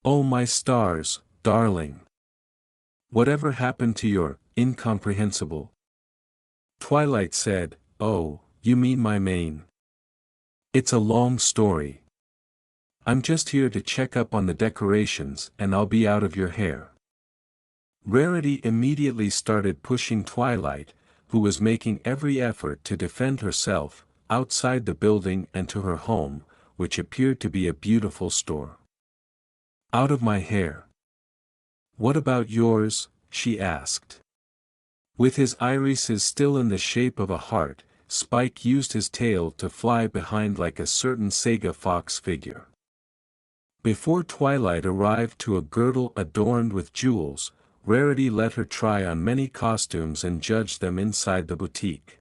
Oh my stars, darling. Whatever happened to your incomprehensible?" Twilight said, "Oh, you mean my mane? It's a long story. I'm just here to check up on the decorations and I'll be out of your hair." Rarity immediately started pushing Twilight, who was making every effort to defend herself, outside the building and to her home, which appeared to be a beautiful store. "Out of my hair. What about yours?" she asked. With his irises still in the shape of a heart, Spike used his tail to fly behind like a certain Sega Fox figure. Before Twilight arrived to a girdle adorned with jewels, Rarity let her try on many costumes and judge them inside the boutique.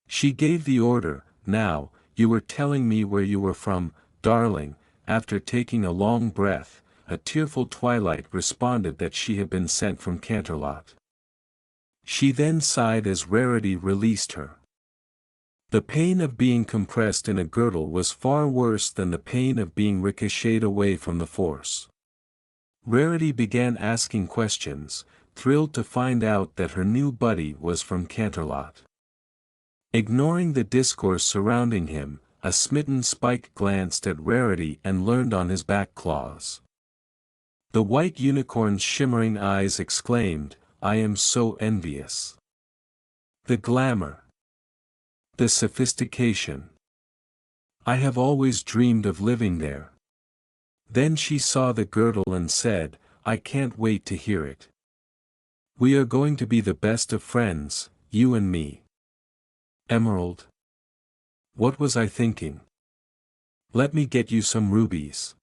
She gave the order, "Now, you were telling me where you were from, darling." After taking a long breath, a tearful Twilight responded that she had been sent from Canterlot. She then sighed as Rarity released her. The pain of being compressed in a girdle was far worse than the pain of being ricocheted away from the force. Rarity began asking questions, thrilled to find out that her new buddy was from Canterlot. Ignoring the discourse surrounding him, a smitten Spike glanced at Rarity and leaned on his back claws. The white unicorn's shimmering eyes exclaimed, "I am so envious." The glamour. The sophistication. I have always dreamed of living there. Then she saw the girdle and said, "I can't wait to hear it. We are going to be the best of friends, you and me." Emerald. What was I thinking? Let me get you some rubies.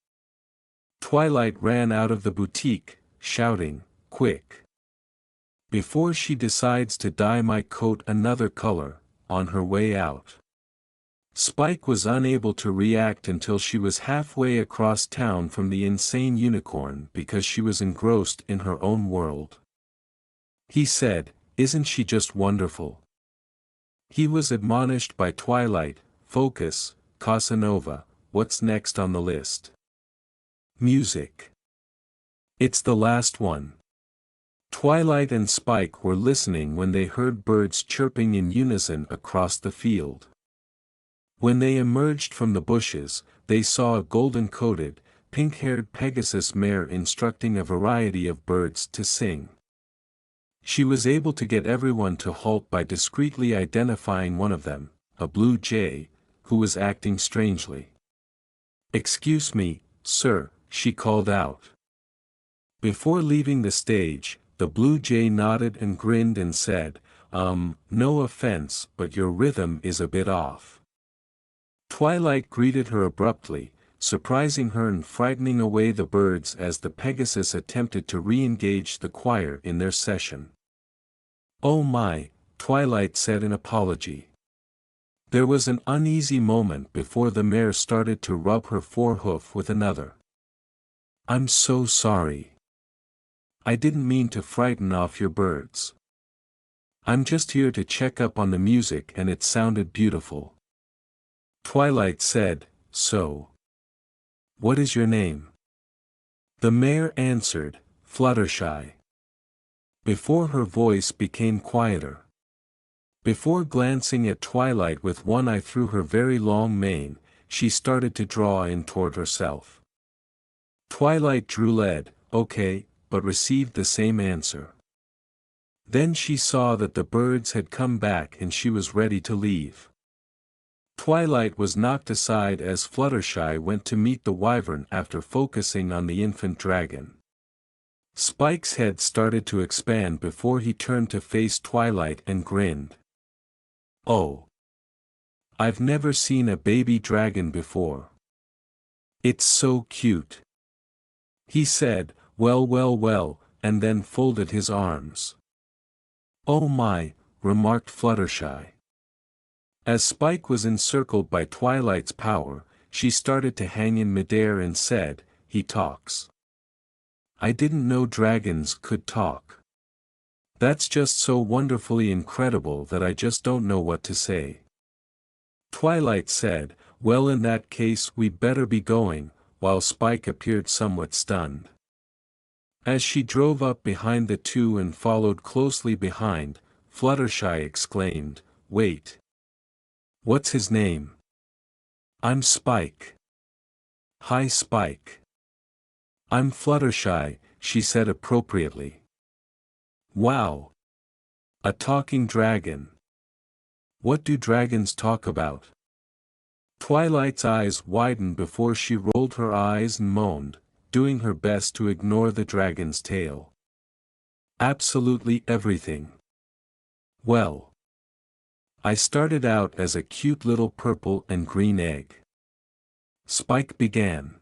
Twilight ran out of the boutique, shouting, "Quick! Before she decides to dye my coat another color," on her way out. Spike was unable to react until she was halfway across town from the insane unicorn because she was engrossed in her own world. He said, "Isn't she just wonderful?" He was admonished by Twilight, "Focus, Casanova, what's next on the list?" Music. It's the last one. Twilight and Spike were listening when they heard birds chirping in unison across the field. When they emerged from the bushes, they saw a golden-coated, pink-haired Pegasus mare instructing a variety of birds to sing. She was able to get everyone to halt by discreetly identifying one of them, a blue jay, who was acting strangely. "Excuse me, sir," she called out. Before leaving the stage, the blue jay nodded and grinned and said, No offense, but your rhythm is a bit off." Twilight greeted her abruptly, surprising her and frightening away the birds as the Pegasus attempted to re-engage the choir in their session. "Oh my," Twilight said in apology. There was an uneasy moment before the mare started to rub her forehoof with another. "I'm so sorry. I didn't mean to frighten off your birds. I'm just here to check up on the music and it sounded beautiful." Twilight said, "So. What is your name?" The mare answered, "Fluttershy." Before her voice became quieter. Before glancing at Twilight with one eye through her very long mane, she started to draw in toward herself. Twilight drew lead, "Okay," but received the same answer. Then she saw that the birds had come back and she was ready to leave. Twilight was knocked aside as Fluttershy went to meet the wyvern after focusing on the infant dragon. Spike's head started to expand before he turned to face Twilight and grinned. "Oh. I've never seen a baby dragon before. It's so cute," he said, well, and then folded his arms. "Oh my," remarked Fluttershy. As Spike was encircled by Twilight's power, she started to hang in midair and said, "He talks. I didn't know dragons could talk. That's just so wonderfully incredible that I just don't know what to say." Twilight said, "Well, in that case we'd better be going," while Spike appeared somewhat stunned. As she drove up behind the two and followed closely behind, Fluttershy exclaimed, "Wait. What's his name?" "I'm Spike." "Hi Spike." "I'm Fluttershy," she said appropriately. "Wow. A talking dragon. What do dragons talk about?" Twilight's eyes widened before she rolled her eyes and moaned, doing her best to ignore the dragon's tail. "Absolutely everything. Well. I started out as a cute little purple and green egg." Spike began.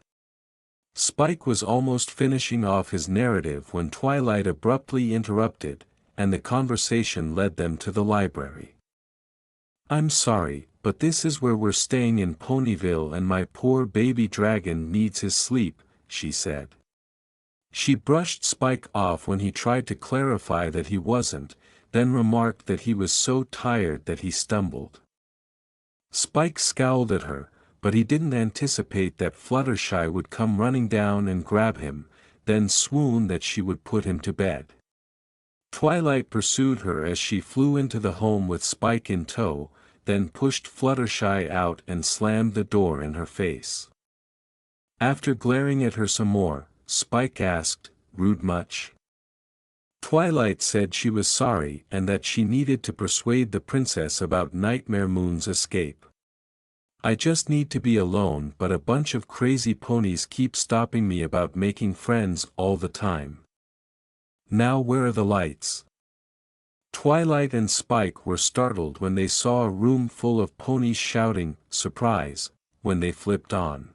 Spike was almost finishing off his narrative when Twilight abruptly interrupted, and the conversation led them to the library. "I'm sorry, but this is where we're staying in Ponyville and my poor baby dragon needs his sleep," she said. She brushed Spike off when he tried to clarify that he wasn't, then remarked that he was so tired that he stumbled. Spike scowled at her, but he didn't anticipate that Fluttershy would come running down and grab him, then swoon that she would put him to bed. Twilight pursued her as she flew into the home with Spike in tow, then pushed Fluttershy out and slammed the door in her face. After glaring at her some more, Spike asked, "Rude much?" Twilight said she was sorry and that she needed to persuade the princess about Nightmare Moon's escape. "I just need to be alone, but a bunch of crazy ponies keep stopping me about making friends all the time. Now where are the lights?" Twilight and Spike were startled when they saw a room full of ponies shouting, "Surprise," when they flipped on.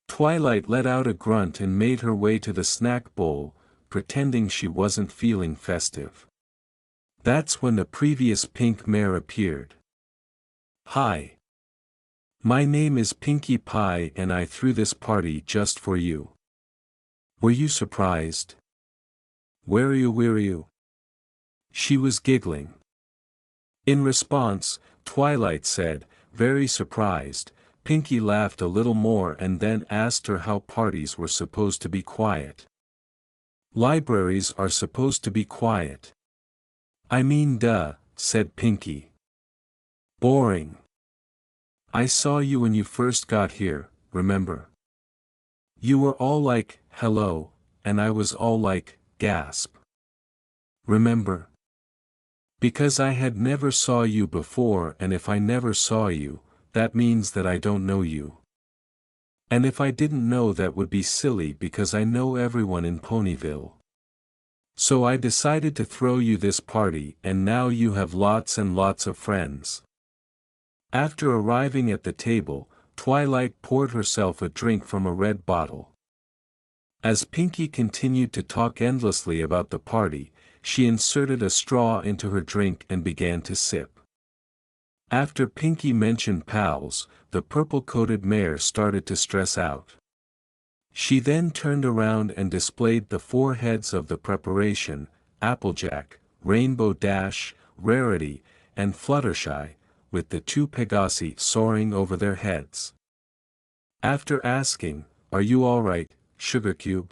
Twilight let out a grunt and made her way to the snack bowl, pretending she wasn't feeling festive. That's when the previous pink mare appeared. "Hi. My name is Pinkie Pie and I threw this party just for you. Were you surprised? Were you? She was giggling. In response, Twilight said, very surprised. Pinkie laughed a little more and then asked her how parties were supposed to be quiet. "Libraries are supposed to be quiet." "I mean duh," said Pinkie. "Boring. I saw you when you first got here, remember? You were all like, 'Hello,' and I was all like, 'Gasp.' Remember? Because I had never saw you before, and if I never saw you, that means that I don't know you. And if I didn't know, that would be silly because I know everyone in Ponyville. So I decided to throw you this party and now you have lots and lots of friends." After arriving at the table, Twilight poured herself a drink from a red bottle. As Pinkie continued to talk endlessly about the party, she inserted a straw into her drink and began to sip. After Pinkie mentioned pals, the purple-coated mare started to stress out. She then turned around and displayed the 4 heads of the preparation: Applejack, Rainbow Dash, Rarity, and Fluttershy, with the 2 Pegasi soaring over their heads. After asking, "Are you alright, Sugarcube?"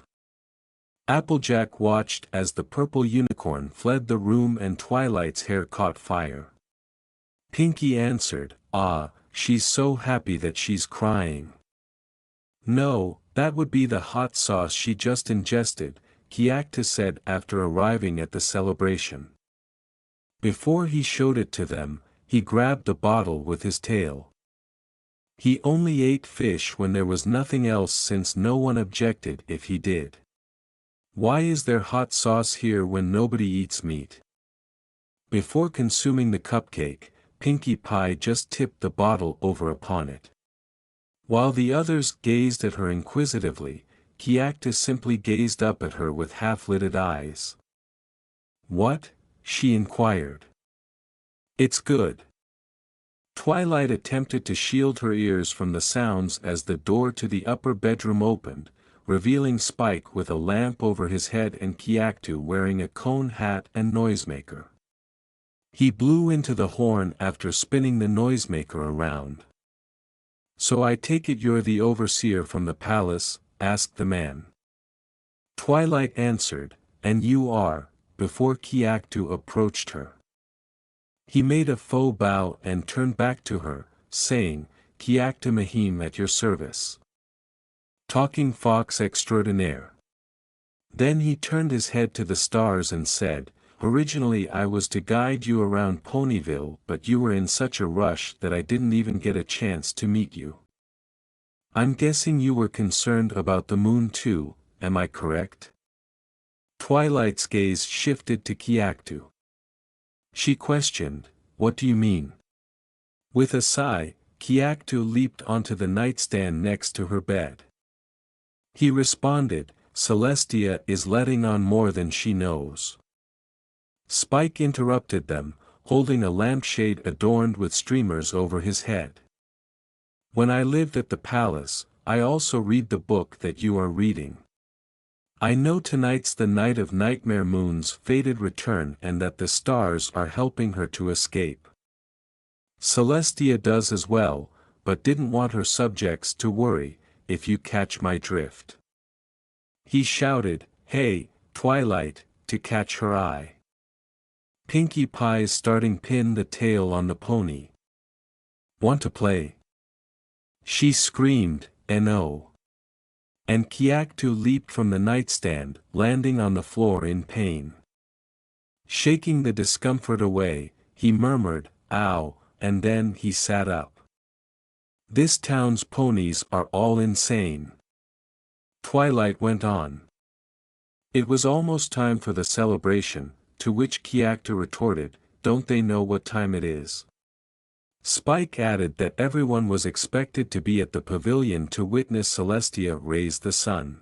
Applejack watched as the purple unicorn fled the room and Twilight's hair caught fire. Pinkie answered, "Ah, she's so happy that she's crying." "No, that would be the hot sauce she just ingested," Kiakta said after arriving at the celebration. Before he showed it to them, he grabbed the bottle with his tail. He only ate fish when there was nothing else since no one objected if he did. Why is there hot sauce here when nobody eats meat? Before consuming the cupcake, Pinkie Pie just tipped the bottle over upon it. While the others gazed at her inquisitively, Kiakta simply gazed up at her with half-lidded eyes. "What?" she inquired. "It's good." Twilight attempted to shield her ears from the sounds as the door to the upper bedroom opened, revealing Spike with a lamp over his head and Kiakta wearing a cone hat and noisemaker. He blew into the horn after spinning the noisemaker around. "So I take it you're the overseer from the palace?" asked the man. Twilight answered, "And you are," before Kiakta approached her. He made a faux bow and turned back to her, saying, "Kiakta Mahim at your service. Talking fox extraordinaire." Then he turned his head to the stars and said, "Originally I was to guide you around Ponyville, but you were in such a rush that I didn't even get a chance to meet you. I'm guessing you were concerned about the moon too, am I correct?" Twilight's gaze shifted to Kiakta. She questioned, "What do you mean?" With a sigh, Kiakta leaped onto the nightstand next to her bed. He responded, "Celestia is letting on more than she knows." Spike interrupted them, holding a lampshade adorned with streamers over his head. "When I lived at the palace, I also read the book that you are reading. I know tonight's the night of Nightmare Moon's fated return and that the stars are helping her to escape. Celestia does as well, but didn't want her subjects to worry, if you catch my drift." He shouted, "Hey, Twilight," to catch her eye. Pinkie Pie's starting pinned the tail on the pony. Want to play? She screamed, "No." And Kiaktu leaped from the nightstand, landing on the floor in pain. Shaking the discomfort away, he murmured, "Ow," and then he sat up. "This town's ponies are all insane," Twilight went on. It was almost time for the celebration, to which Kiakta retorted, "Don't they know what time it is?" Spike added that everyone was expected to be at the pavilion to witness Celestia raise the sun.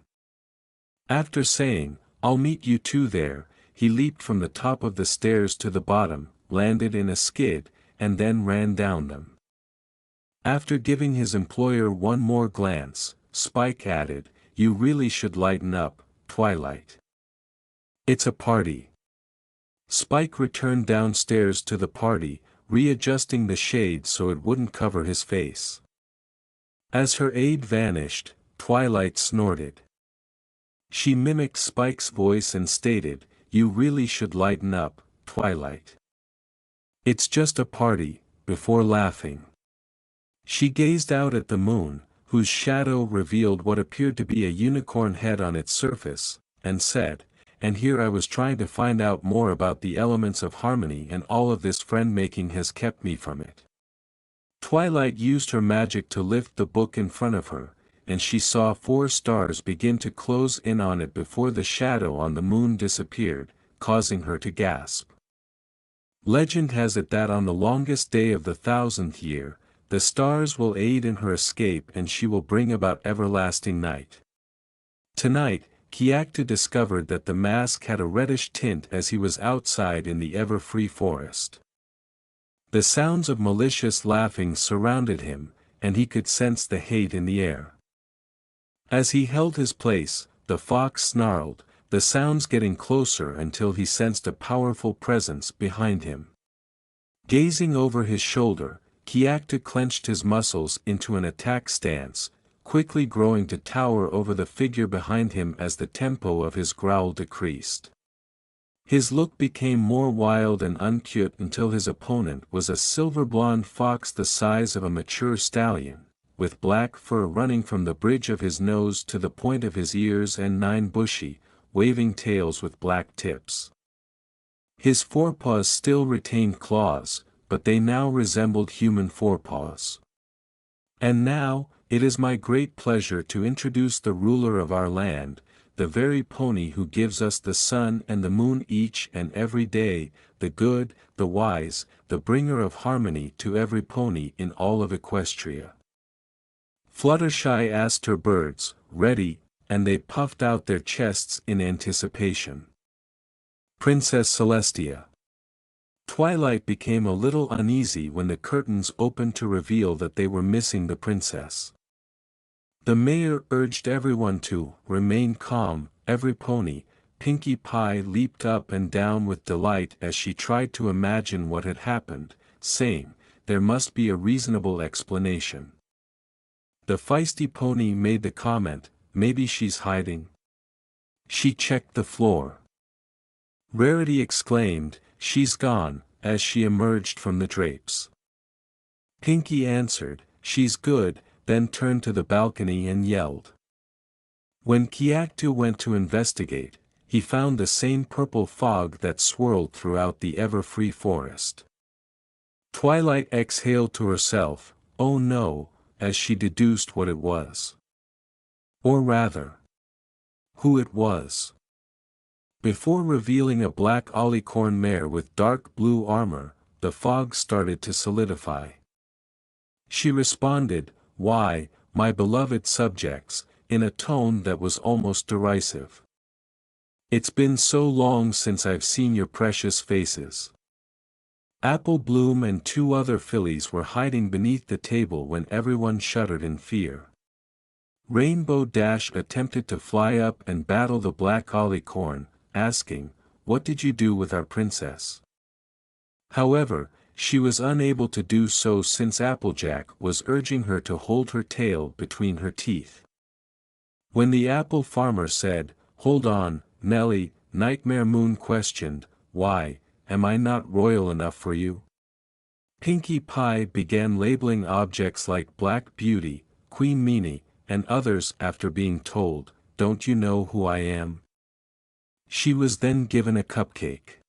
After saying, "I'll meet you two there," he leaped from the top of the stairs to the bottom, landed in a skid, and then ran down them. After giving his employer one more glance, Spike added, "You really should lighten up, Twilight. It's a party." Spike returned downstairs to the party, readjusting the shade so it wouldn't cover his face. As her aide vanished, Twilight snorted. She mimicked Spike's voice and stated, "You really should lighten up, Twilight. It's just a party," before laughing. She gazed out at the moon, whose shadow revealed what appeared to be a unicorn head on its surface, and said, "And here I was trying to find out more about the elements of harmony, and all of this friend-making has kept me from it." Twilight used her magic to lift the book in front of her, and she saw 4 stars begin to close in on it before the shadow on the moon disappeared, causing her to gasp. Legend has it that on the longest day of the 1000th year, the stars will aid in her escape and she will bring about everlasting night. Tonight, Kiakta discovered that the mask had a reddish tint as he was outside in the ever-free forest. The sounds of malicious laughing surrounded him, and he could sense the hate in the air. As he held his place, the fox snarled, the sounds getting closer until he sensed a powerful presence behind him. Gazing over his shoulder, Kiakta clenched his muscles into an attack stance, quickly growing to tower over the figure behind him as the tempo of his growl decreased. His look became more wild and uncouth until his opponent was a silver-blonde fox the size of a mature stallion, with black fur running from the bridge of his nose to the point of his ears and 9 bushy, waving tails with black tips. His forepaws still retained claws, but they now resembled human forepaws. "And now, it is my great pleasure to introduce the ruler of our land, the very pony who gives us the sun and the moon each and every day, the good, the wise, the bringer of harmony to every pony in all of Equestria." Fluttershy asked her birds, "Ready?" and they puffed out their chests in anticipation. Princess Celestia. Twilight became a little uneasy when the curtains opened to reveal that they were missing the princess. The mayor urged everyone to remain calm. Every pony, Pinkie Pie leaped up and down with delight as she tried to imagine what had happened, saying, "There must be a reasonable explanation." The feisty pony made the comment, "Maybe she's hiding." She checked the floor. Rarity exclaimed, "She's gone," as she emerged from the drapes. Pinkie answered, "She's good," then turned to the balcony and yelled. When Kiaktu went to investigate, he found the same purple fog that swirled throughout the ever-free forest. Twilight exhaled to herself, "Oh no," as she deduced what it was. Or rather, who it was. Before revealing a black Alicorn mare with dark blue armor, the fog started to solidify. She responded, "Why, my beloved subjects," in a tone that was almost derisive. "It's been so long since I've seen your precious faces." Apple Bloom and 2 other fillies were hiding beneath the table when everyone shuddered in fear. Rainbow Dash attempted to fly up and battle the black Alicorn, asking, "What did you do with our princess?" However, she was unable to do so since Applejack was urging her to hold her tail between her teeth. When the apple farmer said, "Hold on, Nellie," Nightmare Moon questioned, "Why, am I not royal enough for you?" Pinkie Pie began labeling objects like Black Beauty, Queen Meanie, and others after being told, "Don't you know who I am?" She was then given a cupcake.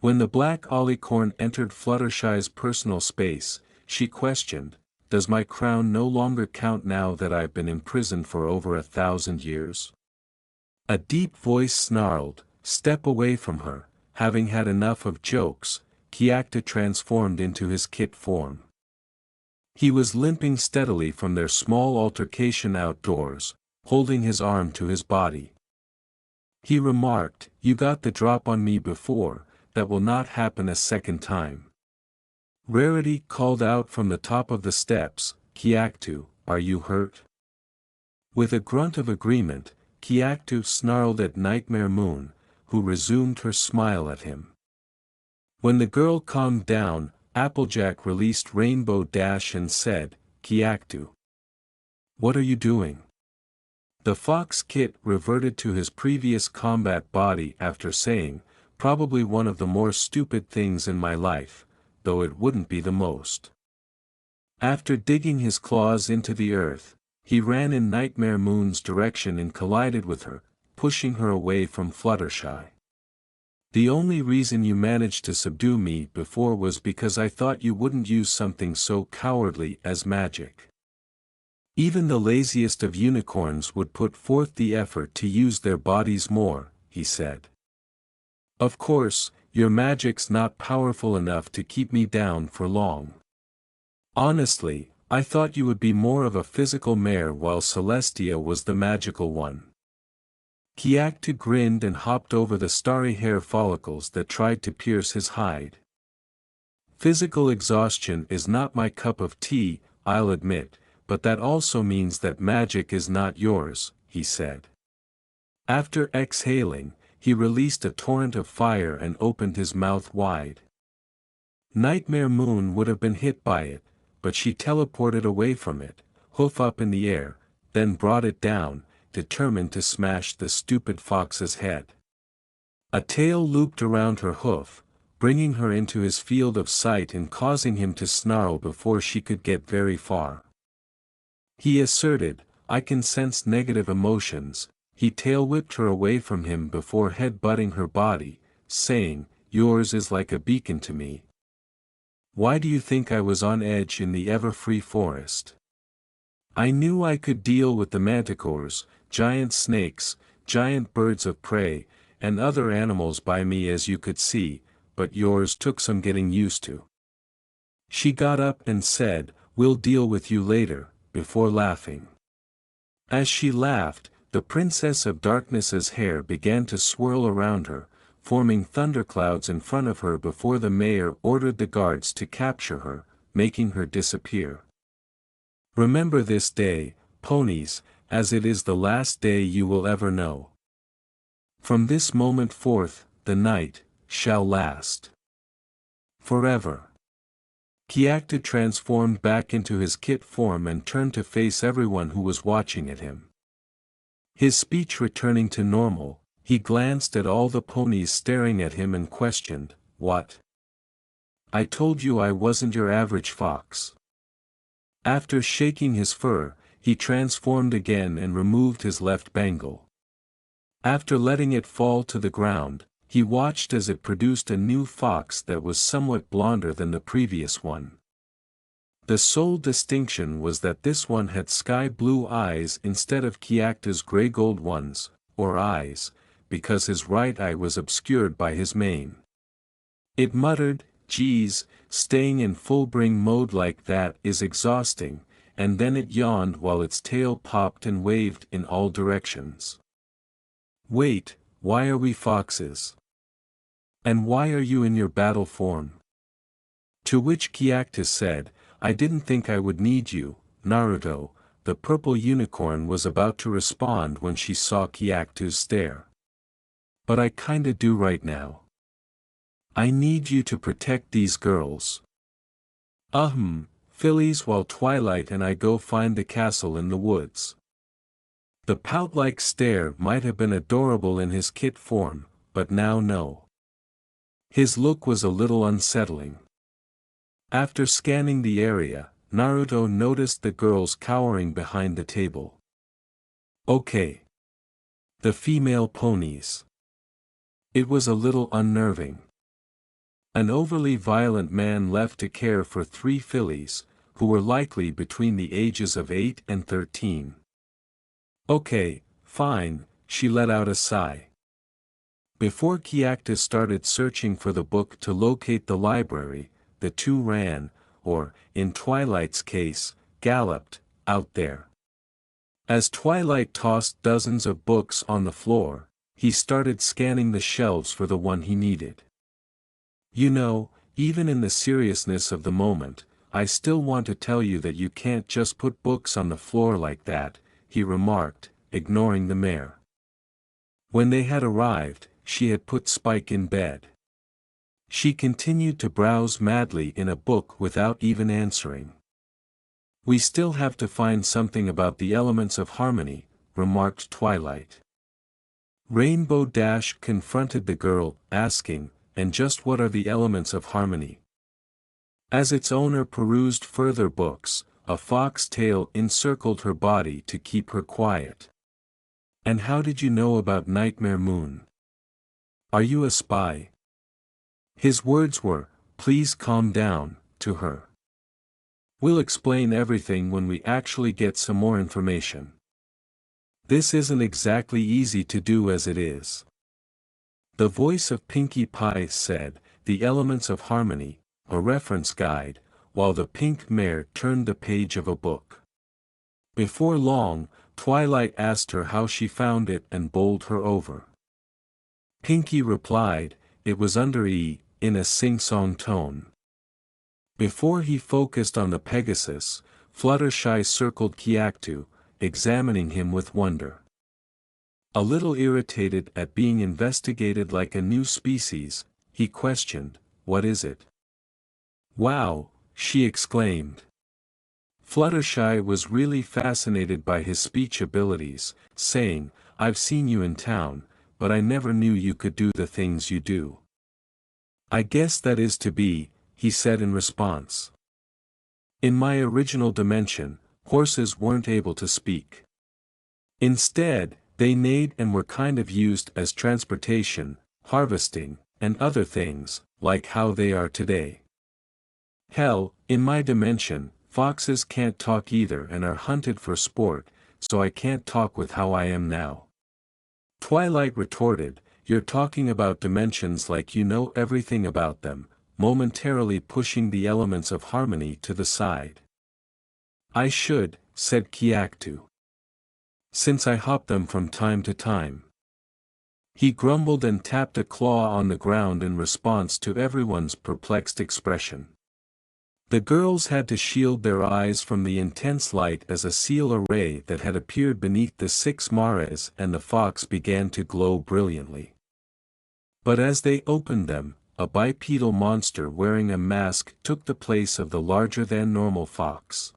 When the black Ollicorn entered Fluttershy's personal space, she questioned, "Does my crown no longer count now that I've been imprisoned for over 1,000 years?" A deep voice snarled, "Step away from her." Having had enough of jokes, Kiakta transformed into his kit form. He was limping steadily from their small altercation outdoors, holding his arm to his body. He remarked, "You got the drop on me before, that will not happen a second time." Rarity called out from the top of the steps, "Kiaktu, are you hurt?" With a grunt of agreement, Kiaktu snarled at Nightmare Moon, who resumed her smile at him. When the girl calmed down, Applejack released Rainbow Dash and said, "Kiaktu, what are you doing?" The fox kit reverted to his previous combat body after saying, "Probably one of the more stupid things in my life, though it wouldn't be the most." After digging his claws into the earth, he ran in Nightmare Moon's direction and collided with her, pushing her away from Fluttershy. "The only reason you managed to subdue me before was because I thought you wouldn't use something so cowardly as magic. Even the laziest of unicorns would put forth the effort to use their bodies more," he said. "Of course, your magic's not powerful enough to keep me down for long. Honestly, I thought you would be more of a physical mare while Celestia was the magical one." Kiaktu grinned and hopped over the starry hair follicles that tried to pierce his hide. "Physical exhaustion is not my cup of tea, I'll admit, but that also means that magic is not yours," he said. After exhaling, he released a torrent of fire and opened his mouth wide. Nightmare Moon would have been hit by it, but she teleported away from it, hoof up in the air, then brought it down, determined to smash the stupid fox's head. A tail looped around her hoof, bringing her into his field of sight and causing him to snarl before she could get very far. He asserted, "I can sense negative emotions." He tail-whipped her away from him before head-butting her body, saying, "Yours is like a beacon to me. Why do you think I was on edge in the ever-free forest? I knew I could deal with the manticores, giant snakes, giant birds of prey, and other animals by me as you could see, but yours took some getting used to." She got up and said, "We'll deal with you later," before laughing. As she laughed, the Princess of Darkness's hair began to swirl around her, forming thunderclouds in front of her before the mayor ordered the guards to capture her, making her disappear. "Remember this day, ponies, as it is the last day you will ever know. From this moment forth, the night shall last forever." Kiakta transformed back into his kit form and turned to face everyone who was watching at him. His speech returning to normal, he glanced at all the ponies staring at him and questioned, "What? I told you I wasn't your average fox." After shaking his fur, he transformed again and removed his left bangle. After letting it fall to the ground, he watched as it produced a new fox that was somewhat blonder than the previous one. The sole distinction was that this one had sky-blue eyes instead of Kiakta's gray-gold ones, or eyes, because his right eye was obscured by his mane. It muttered, "Geez, staying in full bring mode like that is exhausting," and then it yawned while its tail popped and waved in all directions. "Wait, why are we foxes? And why are you in your battle form?" To which Kiakta said, "I didn't think I would need you, Naruto." The purple unicorn was about to respond when she saw Kiakta's stare. "But I kinda do right now. I need you to protect these girls. Fillies, while Twilight and I go find the castle in the woods." The pout-like stare might have been adorable in his kit form, but now no. His look was a little unsettling. After scanning the area, Naruto noticed the girls cowering behind the table. Okay. The female ponies. It was a little unnerving. An overly violent man left to care for 3 fillies, who were likely between the ages of 8 and 13. Okay, fine, she let out a sigh. Before Kyakuta started searching for the book to locate the library, the two ran, or, in Twilight's case, galloped, out there. As Twilight tossed dozens of books on the floor, he started scanning the shelves for the one he needed. You know, even in the seriousness of the moment, I still want to tell you that you can't just put books on the floor like that, he remarked, ignoring the mare. When they had arrived, she had put Spike in bed. She continued to browse madly in a book without even answering. We still have to find something about the elements of harmony, remarked Twilight. Rainbow Dash confronted the girl, asking, and just what are the elements of harmony? As its owner perused further books, a fox tail encircled her body to keep her quiet. And how did you know about Nightmare Moon? Are you a spy? His words were, please calm down, to her. We'll explain everything when we actually get some more information. This isn't exactly easy to do as it is. The voice of Pinkie Pie said, the elements of harmony, a reference guide, while the pink mare turned the page of a book. Before long, Twilight asked her how she found it and bowled her over. Pinkie replied, it was under E, in a sing-song tone. Before he focused on the Pegasus, Fluttershy circled Kyakuta, examining him with wonder. A little irritated at being investigated like a new species, he questioned, what is it? Wow, she exclaimed. Fluttershy was really fascinated by his speech abilities, saying, I've seen you in town, but I never knew you could do the things you do. I guess that is to be, he said in response. In my original dimension, horses weren't able to speak. Instead, they neighed and were kind of used as transportation, harvesting, and other things, like how they are today. Hell, in my dimension, foxes can't talk either and are hunted for sport, so I can't talk with how I am now. Twilight retorted, you're talking about dimensions like you know everything about them, momentarily pushing the elements of harmony to the side. I should, said Kyakuta. Since I hop them from time to time. He grumbled and tapped a claw on the ground in response to everyone's perplexed expression. The girls had to shield their eyes from the intense light as a seal array that had appeared beneath the 6 mares and the fox began to glow brilliantly. But as they opened them, a bipedal monster wearing a mask took the place of the larger-than-normal fox.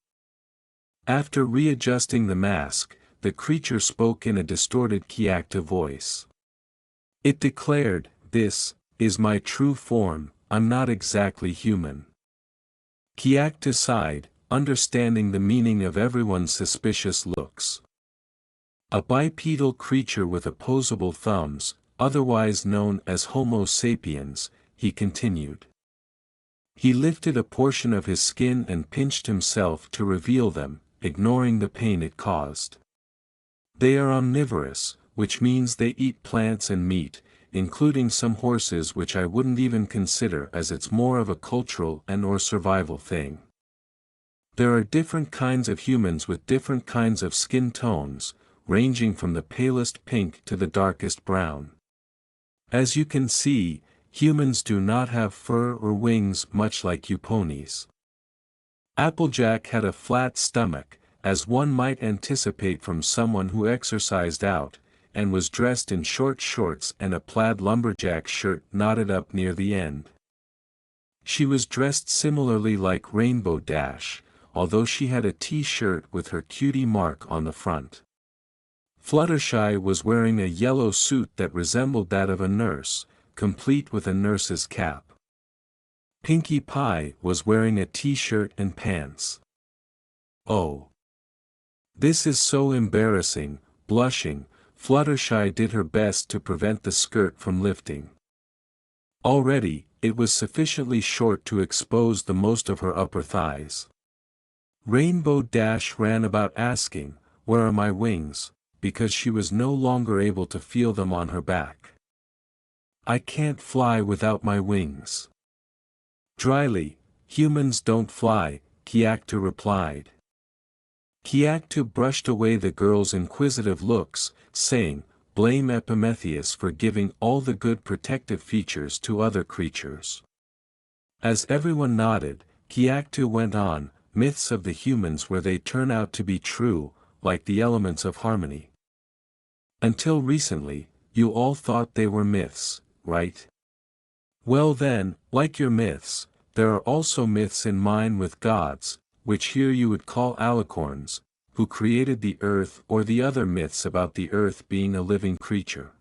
After readjusting the mask, the creature spoke in a distorted Kyakuta voice. It declared, this is my true form, I'm not exactly human. Kyakuta sighed, understanding the meaning of everyone's suspicious looks. A bipedal creature with opposable thumbs, otherwise known as Homo sapiens, he continued. He lifted a portion of his skin and pinched himself to reveal them, ignoring the pain it caused. They are omnivorous, which means they eat plants and meat, including some horses which I wouldn't even consider as it's more of a cultural and/or survival thing. There are different kinds of humans with different kinds of skin tones, ranging from the palest pink to the darkest brown. As you can see, humans do not have fur or wings much like you ponies. Applejack had a flat stomach, as one might anticipate from someone who exercised out, and was dressed in short shorts and a plaid lumberjack shirt knotted up near the end. She was dressed similarly like Rainbow Dash, although she had a T-shirt with her cutie mark on the front. Fluttershy was wearing a yellow suit that resembled that of a nurse, complete with a nurse's cap. Pinkie Pie was wearing a t-shirt and pants. Oh. This is so embarrassing. Blushing, Fluttershy did her best to prevent the skirt from lifting. Already, it was sufficiently short to expose the most of her upper thighs. Rainbow Dash ran about asking, "Where are my wings?" because she was no longer able to feel them on her back. "I can't fly without my wings." Dryly, "Humans don't fly," Kiaktu replied. Kiaktu brushed away the girl's inquisitive looks, saying, "Blame Epimetheus for giving all the good protective features to other creatures." As everyone nodded, Kiaktu went on, "Myths of the humans where they turn out to be true, like the elements of harmony. Until recently, you all thought they were myths, right? Well then, like your myths, there are also myths in mine with gods, which here you would call alicorns, who created the earth, or the other myths about the earth being a living creature."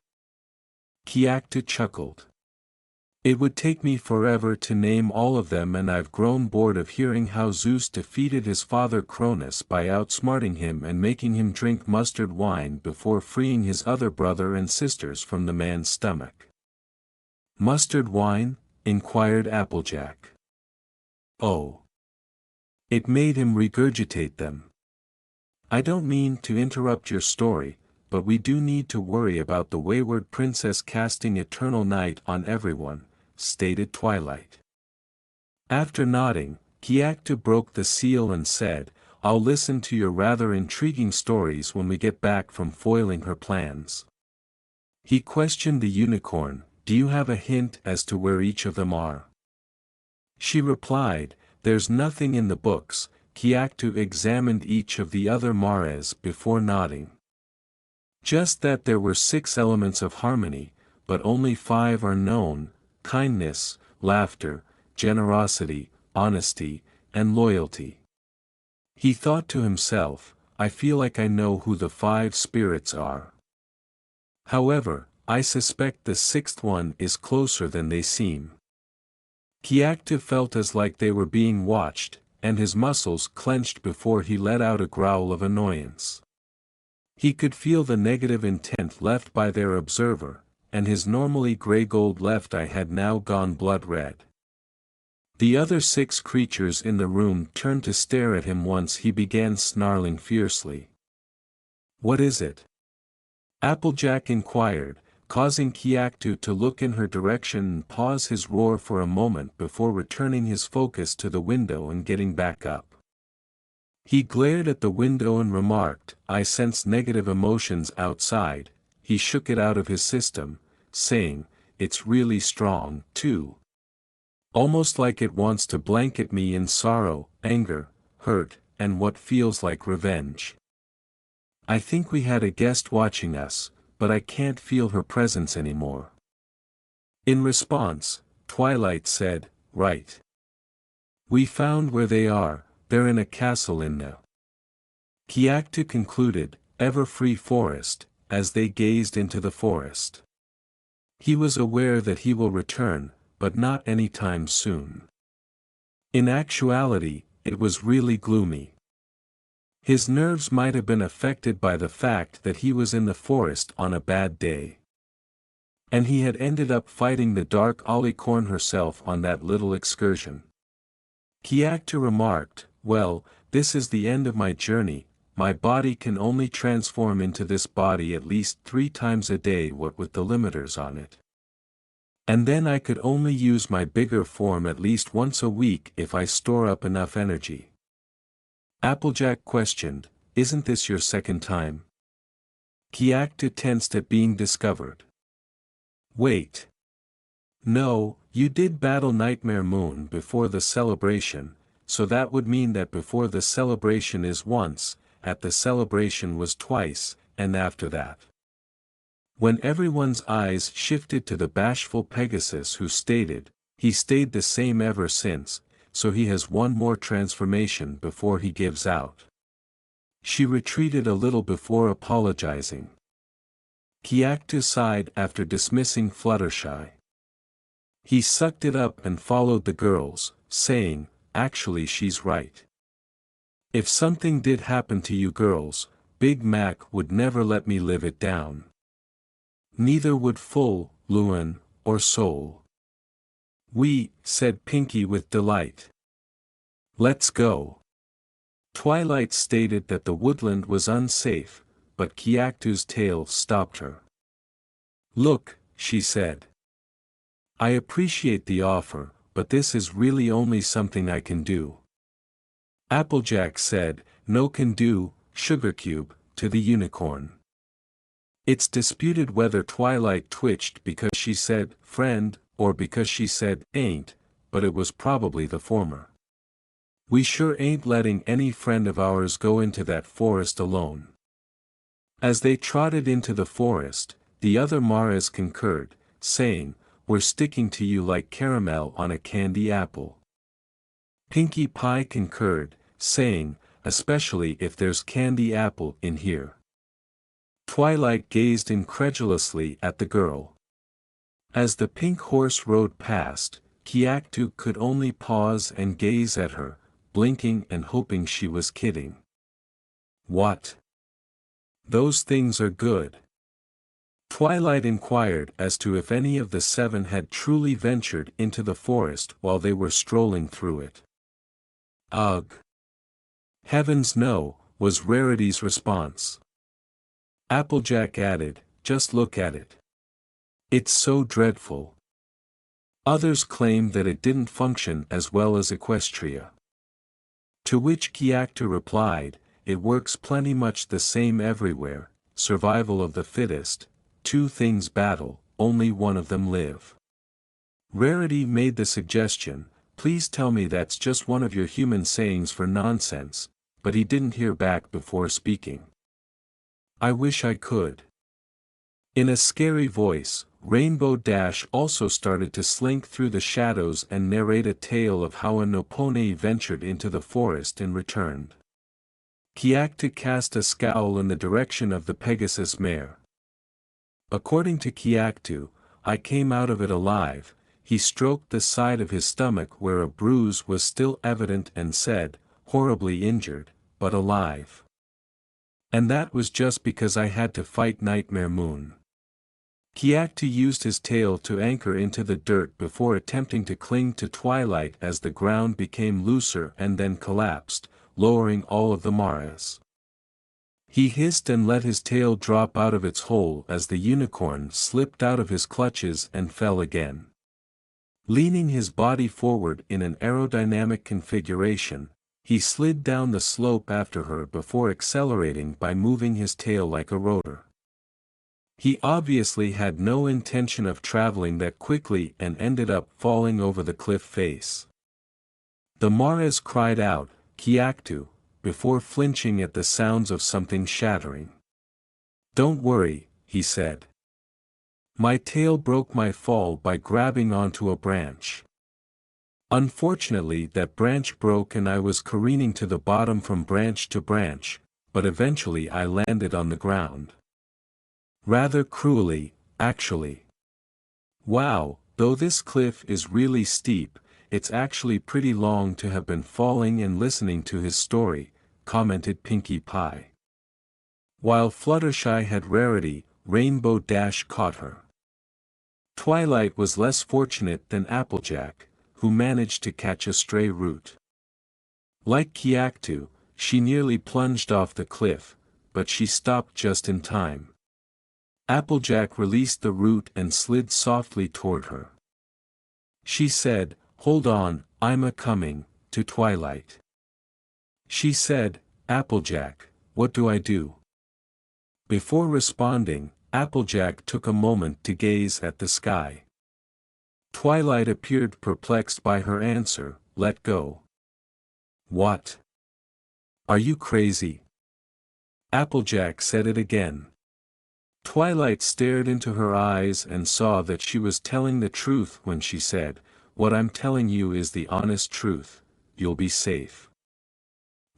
Kiaktu chuckled. "It would take me forever to name all of them, and I've grown bored of hearing how Zeus defeated his father Cronus by outsmarting him and making him drink mustard wine before freeing his other brother and sisters from the man's stomach." "Mustard wine?" inquired Applejack. "Oh. It made him regurgitate them." "I don't mean to interrupt your story, but we do need to worry about the wayward princess casting eternal night on everyone," stated Twilight. After nodding, Kiaktu broke the seal and said, "I'll listen to your rather intriguing stories when we get back from foiling her plans." He questioned the unicorn, "Do you have a hint as to where each of them are?" She replied, "There's nothing in the books." Kiaktu examined each of the other mares before nodding. "Just that there were 6 elements of harmony, but only 5 are known: kindness, laughter, generosity, honesty, and loyalty." He thought to himself, "I feel like I know who the 5 spirits are. However, I suspect the 6th one is closer than they seem." Kiaktu felt as like they were being watched, and his muscles clenched before he let out a growl of annoyance. He could feel the negative intent left by their observer, and his normally gray-gold left eye had now gone blood-red. The other 6 creatures in the room turned to stare at him once he began snarling fiercely. "What is it?" Applejack inquired, causing Kiaktu to look in her direction and pause his roar for a moment before returning his focus to the window and getting back up. He glared at the window and remarked, "I sense negative emotions outside." He shook it out of his system, saying, "It's really strong, too. Almost like it wants to blanket me in sorrow, anger, hurt, and what feels like revenge. I think we had a guest watching us, but I can't feel her presence anymore." In response, Twilight said, "Right. We found where they are, they're in a castle in the Kiaktu concluded, ever-free forest, as they gazed into the forest. He was aware that he will return, but not any time soon. In actuality, it was really gloomy. His nerves might have been affected by the fact that he was in the forest on a bad day. And he had ended up fighting the Dark Alicorn herself on that little excursion. Kiaktu remarked, "Well, this is the end of my journey. My body can only transform into this body at least 3 times a day, what with the limiters on it. And then I could only use my bigger form at least once a week if I store up enough energy." Applejack questioned, "Isn't this your 2nd time?" Kiaktu tensed at being discovered. "Wait. No, you did battle Nightmare Moon before the celebration, so that would mean that before the celebration is once, at the celebration was twice, and after that." When everyone's eyes shifted to the bashful Pegasus, who stated, "He stayed the same ever since, so he has one more transformation before he gives out." She retreated a little before apologizing. Kiaktu sighed after dismissing Fluttershy. He sucked it up and followed the girls, saying, "Actually she's right. If something did happen to you girls, Big Mac would never let me live it down. Neither would Full, Luan, or Soul." "We," said Pinky with delight. "Let's go." Twilight stated that the woodland was unsafe, but Kiaktu's tail stopped her. "Look," she said. "I appreciate the offer, but this is really only something I can do." Applejack said, "No can do, Sugarcube," to the unicorn. It's disputed whether Twilight twitched because she said, "friend," or because she said, "ain't," but it was probably the former. "We sure ain't letting any friend of ours go into that forest alone." As they trotted into the forest, the other Maras concurred, saying, "We're sticking to you like caramel on a candy apple." Pinkie Pie concurred, saying, "Especially if there's candy apple in here." Twilight gazed incredulously at the girl. As the pink horse rode past, Kiaktu could only pause and gaze at her, blinking and hoping she was kidding. "What? Those things are good?" Twilight inquired as to if any of the seven had truly ventured into the forest while they were strolling through it. "Ugh! Heavens no," was Rarity's response. Applejack added, "Just look at it. It's so dreadful." Others claimed that it didn't function as well as Equestria. To which Kiaktu replied, "It works plenty much the same everywhere, survival of the fittest, two things battle, only one of them live." Rarity made the suggestion, "Please tell me that's just one of your human sayings for nonsense," but he didn't hear back before speaking. "I wish I could." In a scary voice, Rainbow Dash also started to slink through the shadows and narrate a tale of how a Nopone ventured into the forest and returned. Kiaktu cast a scowl in the direction of the Pegasus mare. According to Kiaktu, "I came out of it alive." He stroked the side of his stomach where a bruise was still evident and said, "Horribly injured, but alive. And that was just because I had to fight Nightmare Moon." Kiaktu used his tail to anchor into the dirt before attempting to cling to Twilight as the ground became looser and then collapsed, lowering all of the Maras. He hissed and let his tail drop out of its hole as the unicorn slipped out of his clutches and fell again. Leaning his body forward in an aerodynamic configuration, he slid down the slope after her before accelerating by moving his tail like a rotor. He obviously had no intention of traveling that quickly and ended up falling over the cliff face. The Maras cried out, "Kiaktu," before flinching at the sounds of something shattering. "Don't worry," he said. "My tail broke my fall by grabbing onto a branch. Unfortunately that branch broke and I was careening to the bottom from branch to branch, but eventually I landed on the ground. Rather cruelly, actually. Wow, though this cliff is really steep, it's actually pretty long to have been falling and listening to his story," commented Pinkie Pie. While Fluttershy had Rarity, Rainbow Dash caught her. Twilight was less fortunate than Applejack, who managed to catch a stray root. Like Kiaktu, she nearly plunged off the cliff, but she stopped just in time. Applejack released the root and slid softly toward her. She said, "Hold on, I'm a-coming," to Twilight. She said, "Applejack, what do I do?" Before responding, Applejack took a moment to gaze at the sky. Twilight appeared perplexed by her answer, "Let go." "What? Are you crazy?" Applejack said it again. Twilight stared into her eyes and saw that she was telling the truth when she said, "What I'm telling you is the honest truth, you'll be safe."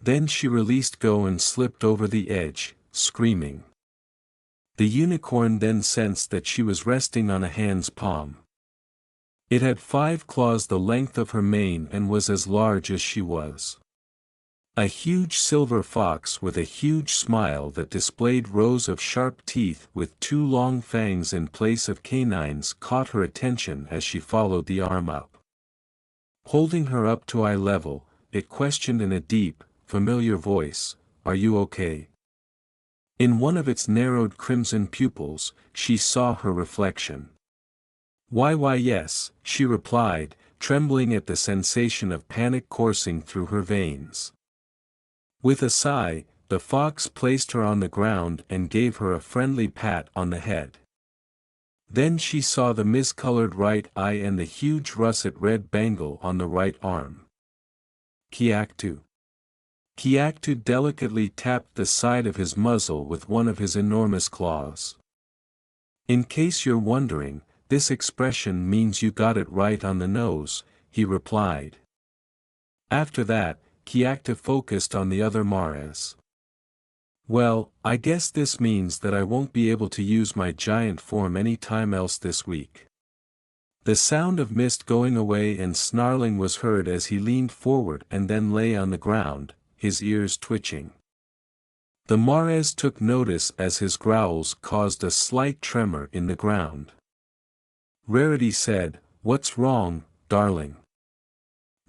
Then she released go and slipped over the edge, screaming. The unicorn then sensed that she was resting on a hand's palm. It had 5 claws the length of her mane and was as large as she was. A huge silver fox with a huge smile that displayed rows of sharp teeth with 2 long fangs in place of canines caught her attention as she followed the arm up. Holding her up to eye level, it questioned in a deep, familiar voice, "Are you okay?" In one of its narrowed crimson pupils, she saw her reflection. Why yes," she replied, trembling at the sensation of panic coursing through her veins. With a sigh, the fox placed her on the ground and gave her a friendly pat on the head. Then she saw the miscolored right eye and the huge russet red bangle on the right arm. Kiaktu. Kiaktu delicately tapped the side of his muzzle with one of his enormous claws. "In case you're wondering, this expression means you got it right on the nose," he replied. After that, Kiaktu focused on the other maras. "Well, I guess this means that I won't be able to use my giant form any time else this week." The sound of mist going away and snarling was heard as he leaned forward and then lay on the ground, his ears twitching. The maras took notice as his growls caused a slight tremor in the ground. Rarity said, "What's wrong, darling?"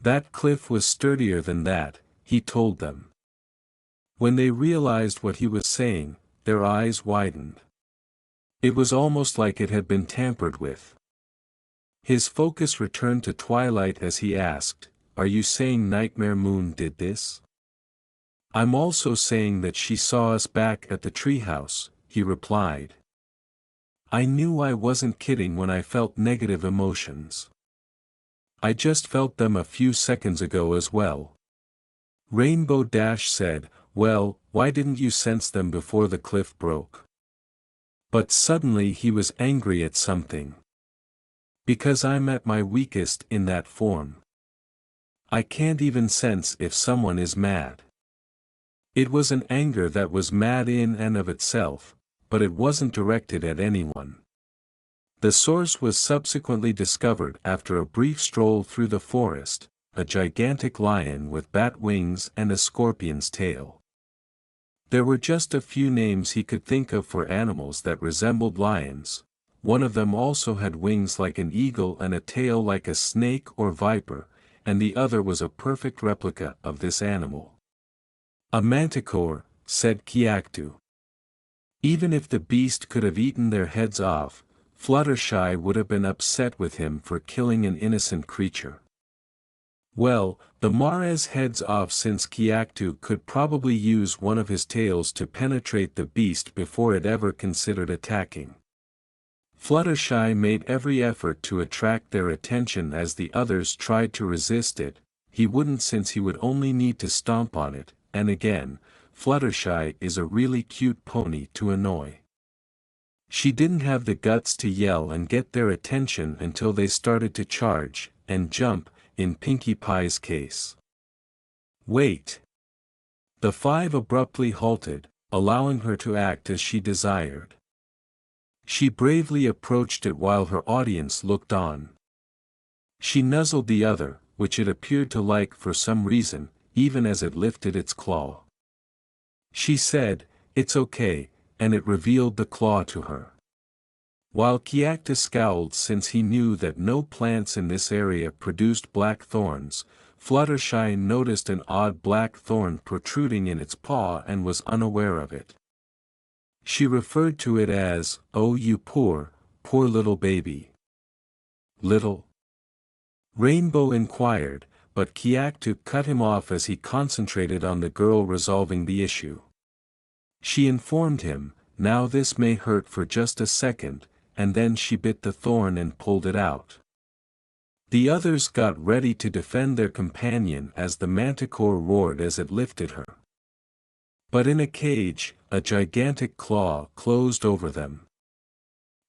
"That cliff was sturdier than that," he told them. When they realized what he was saying, their eyes widened. It was almost like it had been tampered with. His focus returned to Twilight as he asked, "Are you saying Nightmare Moon did this?" "I'm also saying that she saw us back at the treehouse," he replied. "I knew I wasn't kidding when I felt negative emotions. I just felt them a few seconds ago as well." Rainbow Dash said, "Well, why didn't you sense them before the cliff broke?" But suddenly he was angry at something. "Because I'm at my weakest in that form. I can't even sense if someone is mad." It was an anger that was mad in and of itself, but it wasn't directed at anyone. The source was subsequently discovered after a brief stroll through the forest, a gigantic lion with bat wings and a scorpion's tail. There were just a few names he could think of for animals that resembled lions. One of them also had wings like an eagle and a tail like a snake or viper, and the other was a perfect replica of this animal. "A manticore," said Kiaktu. Even if the beast could have eaten their heads off, Fluttershy would have been upset with him for killing an innocent creature. Well, the Mara's heads off since Kiaktu could probably use one of his tails to penetrate the beast before it ever considered attacking. Fluttershy made every effort to attract their attention as the others tried to resist it. He wouldn't since he would only need to stomp on it, and again, Fluttershy is a really cute pony to annoy. She didn't have the guts to yell and get their attention until they started to charge, and jump, in Pinkie Pie's case. "Wait!" The 5 abruptly halted, allowing her to act as she desired. She bravely approached it while her audience looked on. She nuzzled the other, which it appeared to like for some reason, even as it lifted its claw. She said, "It's okay," and it revealed the claw to her. While Kiaktu scowled since he knew that no plants in this area produced black thorns, Fluttershy noticed an odd black thorn protruding in its paw and was unaware of it. She referred to it as, "Oh you poor, poor little baby." "Little?" Rainbow inquired, but Kiaktu cut him off as he concentrated on the girl resolving the issue. She informed him, "Now this may hurt for just a second," and then she bit the thorn and pulled it out. The others got ready to defend their companion as the manticore roared as it lifted her. But in a cage, a gigantic claw closed over them.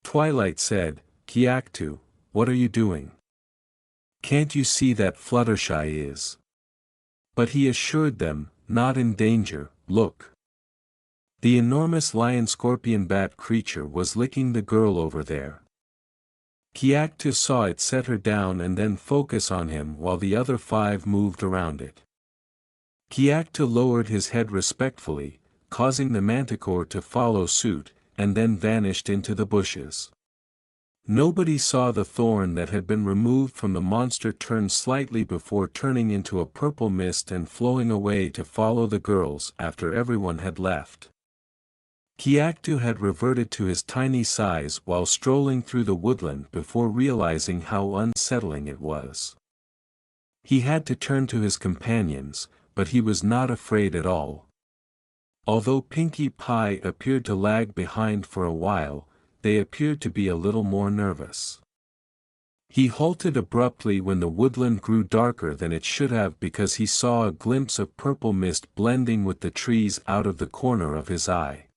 Twilight said, "Kiaktu, what are you doing? Can't you see that Fluttershy is?" But he assured them, "Not in danger, look." The enormous lion-scorpion bat creature was licking the girl over there. Kiaktu saw it set her down and then focus on him while the other 5 moved around it. Kiaktu lowered his head respectfully, causing the manticore to follow suit, and then vanished into the bushes. Nobody saw the thorn that had been removed from the monster turn slightly before turning into a purple mist and flowing away to follow the girls after everyone had left. Kiaktu had reverted to his tiny size while strolling through the woodland before realizing how unsettling it was. He had to turn to his companions, but he was not afraid at all. Although Pinkie Pie appeared to lag behind for a while, they appeared to be a little more nervous. He halted abruptly when the woodland grew darker than it should have because he saw a glimpse of purple mist blending with the trees out of the corner of his eye.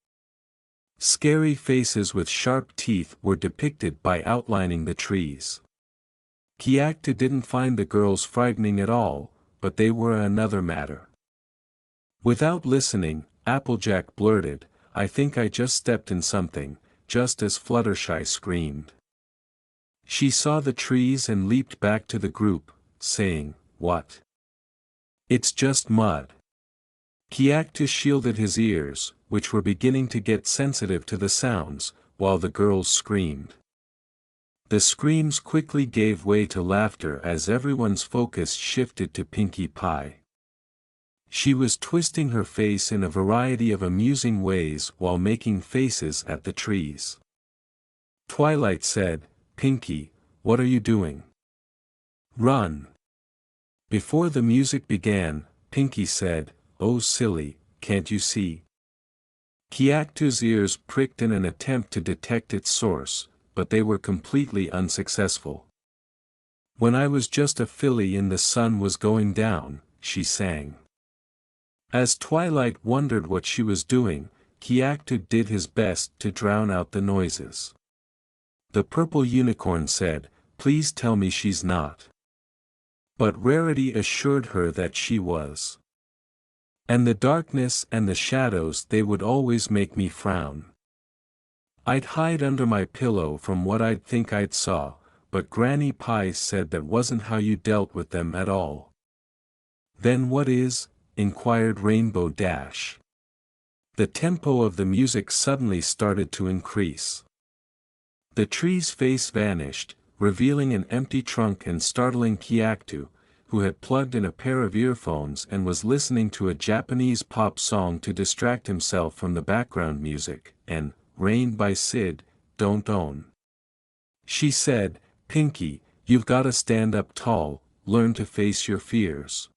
Scary faces with sharp teeth were depicted by outlining the trees. Kiaktu didn't find the girls frightening at all, but they were another matter. Without listening, Applejack blurted, "I think I just stepped in something," just as Fluttershy screamed. She saw the trees and leaped back to the group, saying, "What? It's just mud." Kiaktu shielded his ears, which were beginning to get sensitive to the sounds, while the girls screamed. The screams quickly gave way to laughter as everyone's focus shifted to Pinkie Pie. She was twisting her face in a variety of amusing ways while making faces at the trees. Twilight said, "Pinkie, what are you doing? Run!" Before the music began, Pinkie said, "Oh silly, can't you see?" Kiaktu's ears pricked in an attempt to detect its source, but they were completely unsuccessful. "When I was just a filly and the sun was going down," she sang. As Twilight wondered what she was doing, Kiaktu did his best to drown out the noises. The purple unicorn said, "Please tell me she's not." But Rarity assured her that she was. "And the darkness and the shadows, they would always make me frown. I'd hide under my pillow from what I'd think I'd saw, but Granny Pie said that wasn't how you dealt with them at all." "Then what is?" inquired Rainbow Dash. The tempo of the music suddenly started to increase. The tree's face vanished, revealing an empty trunk and startling Kiaktu, who had plugged in a pair of earphones and was listening to a Japanese pop song to distract himself from the background music, and "Rain" by Sid, "Don't Own." She said, "Pinkie, you've gotta stand up tall, learn to face your fears.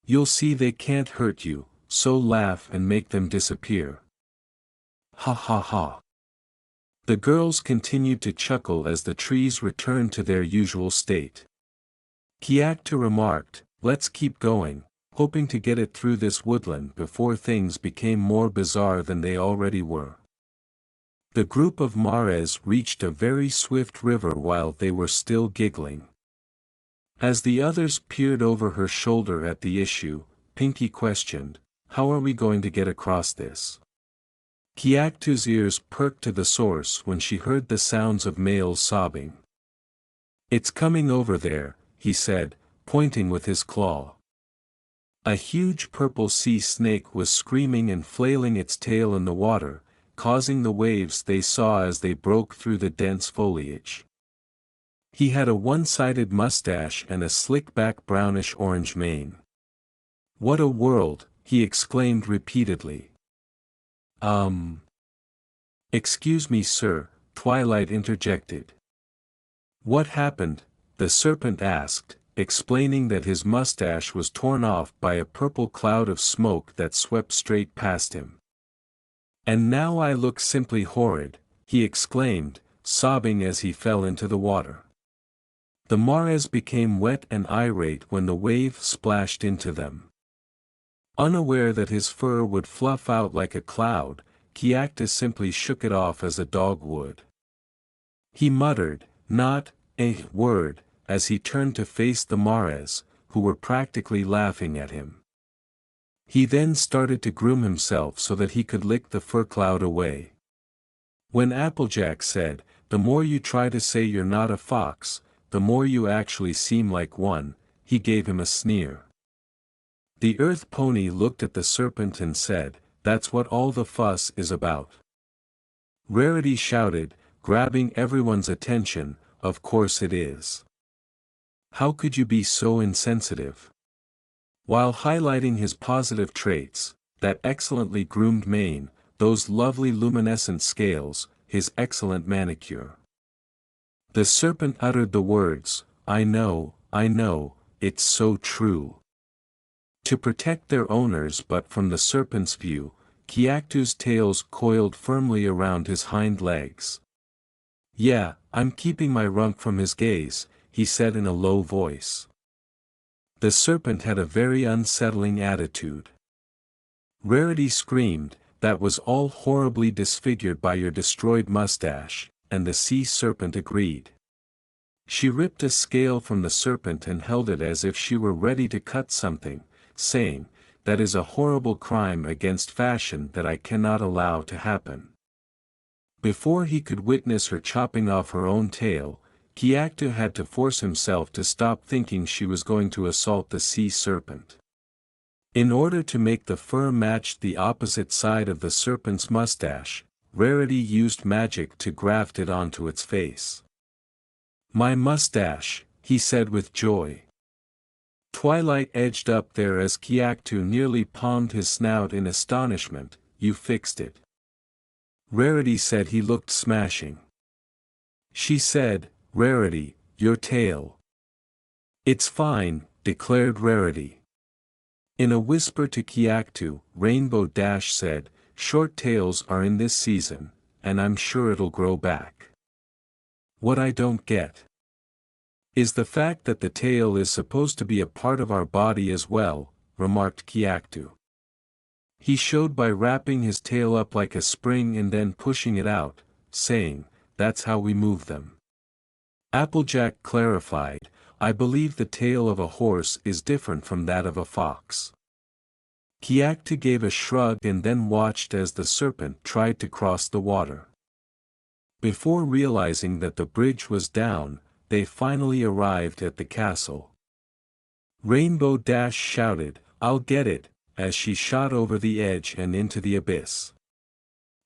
You'll see they can't hurt you, so laugh and make them disappear." Ha ha ha. The girls continued to chuckle as the trees returned to their usual state. Kiaktu remarked, "Let's keep going, hoping to get it through this woodland before things became more bizarre than they already were." The group of Mares reached a very swift river while they were still giggling. As the others peered over her shoulder at the issue, Pinkie questioned, "How are we going to get across this?" Kiaktu's ears perked to the source when she heard the sounds of males sobbing. "It's coming over there," he said, pointing with his claw. A huge purple sea snake was screaming and flailing its tail in the water, causing the waves they saw as they broke through the dense foliage. He had a one-sided mustache and a slick-back brownish-orange mane. "What a world," he exclaimed repeatedly. Excuse me sir," Twilight interjected. "What happened?" the serpent asked, explaining that his mustache was torn off by a purple cloud of smoke that swept straight past him. "And now I look simply horrid," he exclaimed, sobbing as he fell into the water. The Mares became wet and irate when the wave splashed into them. Unaware that his fur would fluff out like a cloud, Kiaktu simply shook it off as a dog would. He muttered, "Not a word," as he turned to face the Mares, who were practically laughing at him. He then started to groom himself so that he could lick the fur cloud away. When Applejack said, the more you try to say you're not a fox, the more you actually seem like one," he gave him a sneer. The Earth Pony looked at the serpent and said, "That's what all the fuss is about." Rarity shouted, grabbing everyone's attention, "Of course it is. How could you be so insensitive?" While highlighting his positive traits, that excellently groomed mane, those lovely luminescent scales, his excellent manicure. The serpent uttered the words, I know, it's so true." To protect their owners, but from the serpent's view, Kiaktu's tails coiled firmly around his hind legs. "Yeah, I'm keeping my rump from his gaze," he said in a low voice. The serpent had a very unsettling attitude. Rarity screamed, "That was all horribly disfigured by your destroyed mustache," and the sea serpent agreed. She ripped a scale from the serpent and held it as if she were ready to cut something, saying, "That is a horrible crime against fashion that I cannot allow to happen." Before he could witness her chopping off her own tail, Kiaktu had to force himself to stop thinking she was going to assault the sea serpent. In order to make the fur match the opposite side of the serpent's mustache, Rarity used magic to graft it onto its face. "My mustache," he said with joy. Twilight edged up there as Kiaktu nearly palmed his snout in astonishment. "You fixed it." Rarity said he looked smashing. She said, "Rarity, your tail." "It's fine," declared Rarity. In a whisper to Kiaktu, Rainbow Dash said, "Short tails are in this season, and I'm sure it'll grow back." "What I don't get is the fact that the tail is supposed to be a part of our body as well," remarked Kiaktu. He showed by wrapping his tail up like a spring and then pushing it out, saying, "That's how we move them." Applejack clarified, "I believe the tail of a horse is different from that of a fox." Kiaktu gave a shrug and then watched as the serpent tried to cross the water. Before realizing that the bridge was down, they finally arrived at the castle. Rainbow Dash shouted, "I'll get it," as she shot over the edge and into the abyss.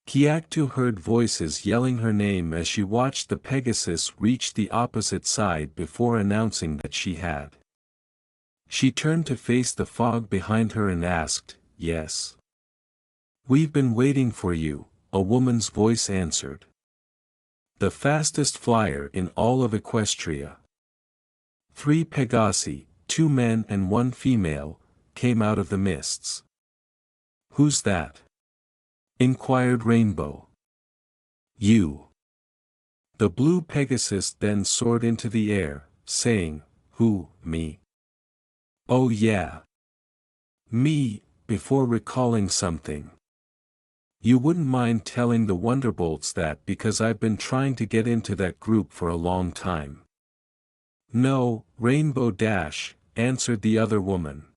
Kiaktu heard voices yelling her name as she watched the Pegasus reach the opposite side before announcing that she had. She turned to face the fog behind her and asked, "Yes. We've been waiting for you," a woman's voice answered. "The fastest flyer in all of Equestria. 3 Pegasi, 2 men and 1 female, came out of the mists." "Who's that?" inquired Rainbow. "You." The blue Pegasus then soared into the air, saying, "Who, me?" "Oh yeah. Me," before recalling something. "You wouldn't mind telling the Wonderbolts that because I've been trying to get into that group for a long time." "No, Rainbow Dash," answered the other woman.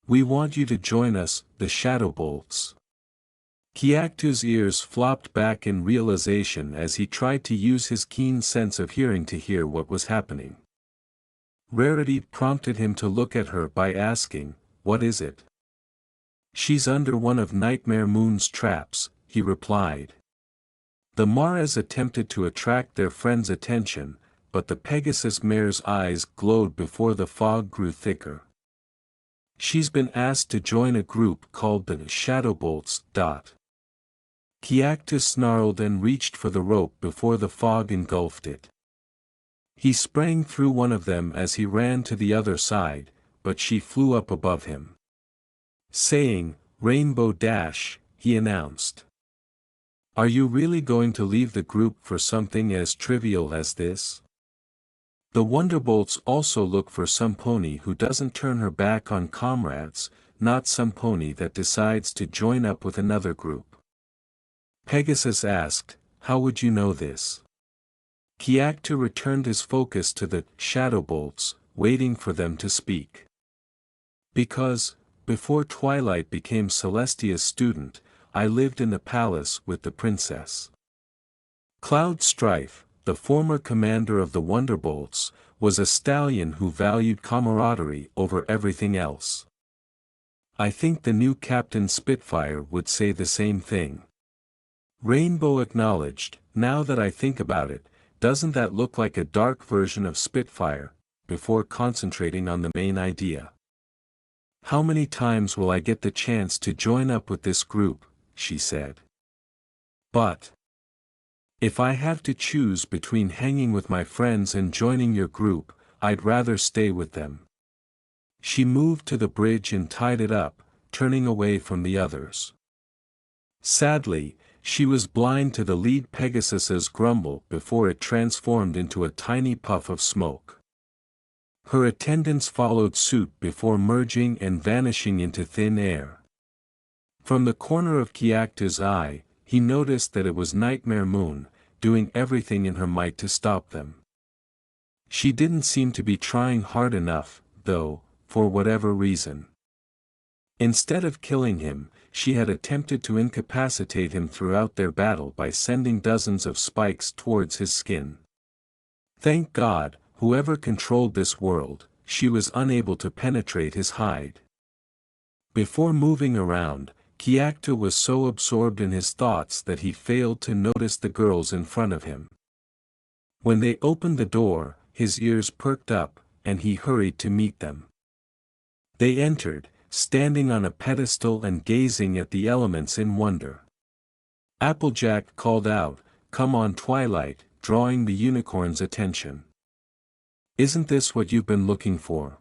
"We want you to join us, the Shadowbolts." Kiaktu's ears flopped back in realization as he tried to use his keen sense of hearing to hear what was happening. Rarity prompted him to look at her by asking, "What is it?" "She's under one of Nightmare Moon's traps," he replied. The Maras attempted to attract their friend's attention, but the Pegasus mare's eyes glowed before the fog grew thicker. "She's been asked to join a group called the Shadowbolts. Kiaktu snarled and reached for the rope before the fog engulfed it. He sprang through one of them as he ran to the other side, but she flew up above him. Saying, "Rainbow Dash," he announced. "Are you really going to leave the group for something as trivial as this?" The Wonderbolts also look for some pony who doesn't turn her back on comrades, not some pony that decides to join up with another group. Pegasus asked, "How would you know this?" Kiaktu returned his focus to the Shadowbolts, waiting for them to speak. "Because, before Twilight became Celestia's student, I lived in the palace with the princess." Cloud Strife, the former commander of the Wonderbolts, was a stallion who valued camaraderie over everything else. I think the new Captain Spitfire would say the same thing. Rainbow acknowledged, now that I think about it, doesn't that look like a dark version of Spitfire, before concentrating on the main idea. How many times will I get the chance to join up with this group, she said. But if I have to choose between hanging with my friends and joining your group, I'd rather stay with them. She moved to the bridge and tied it up, turning away from the others. Sadly, she was blind to the lead Pegasus's grumble before it transformed into a tiny puff of smoke. Her attendants followed suit before merging and vanishing into thin air. From the corner of Kiaktu's eye, he noticed that it was Nightmare Moon, doing everything in her might to stop them. She didn't seem to be trying hard enough, though, for whatever reason. Instead of killing him, she had attempted to incapacitate him throughout their battle by sending dozens of spikes towards his skin. Thank God, whoever controlled this world, she was unable to penetrate his hide. Before moving around, Kiaktu was so absorbed in his thoughts that he failed to notice the girls in front of him. When they opened the door, his ears perked up, and he hurried to meet them. They entered, standing on a pedestal and gazing at the elements in wonder. Applejack called out, "Come on, Twilight," drawing the unicorn's attention. "Isn't this what you've been looking for?"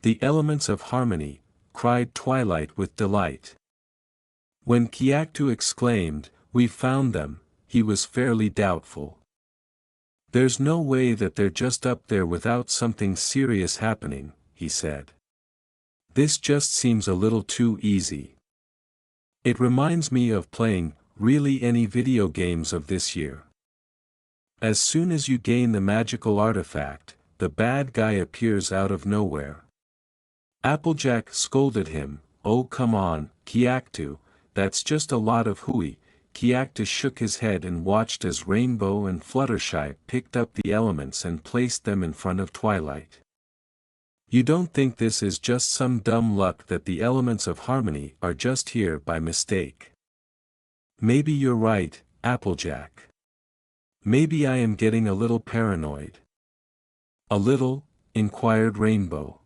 "The elements of harmony," cried Twilight with delight. When Kiaktu exclaimed, "We found them," he was fairly doubtful. "There's no way that they're just up there without something serious happening," he said. "This just seems a little too easy. It reminds me of playing, really any video games of this year. As soon as you gain the magical artifact, the bad guy appears out of nowhere." Applejack scolded him, "Oh come on, Kiaktu, that's just a lot of hooey." Kiaktu shook his head and watched as Rainbow and Fluttershy picked up the elements and placed them in front of Twilight. "You don't think this is just some dumb luck that the elements of harmony are just here by mistake?" "Maybe you're right, Applejack. Maybe I am getting a little paranoid." "A little?" inquired Rainbow.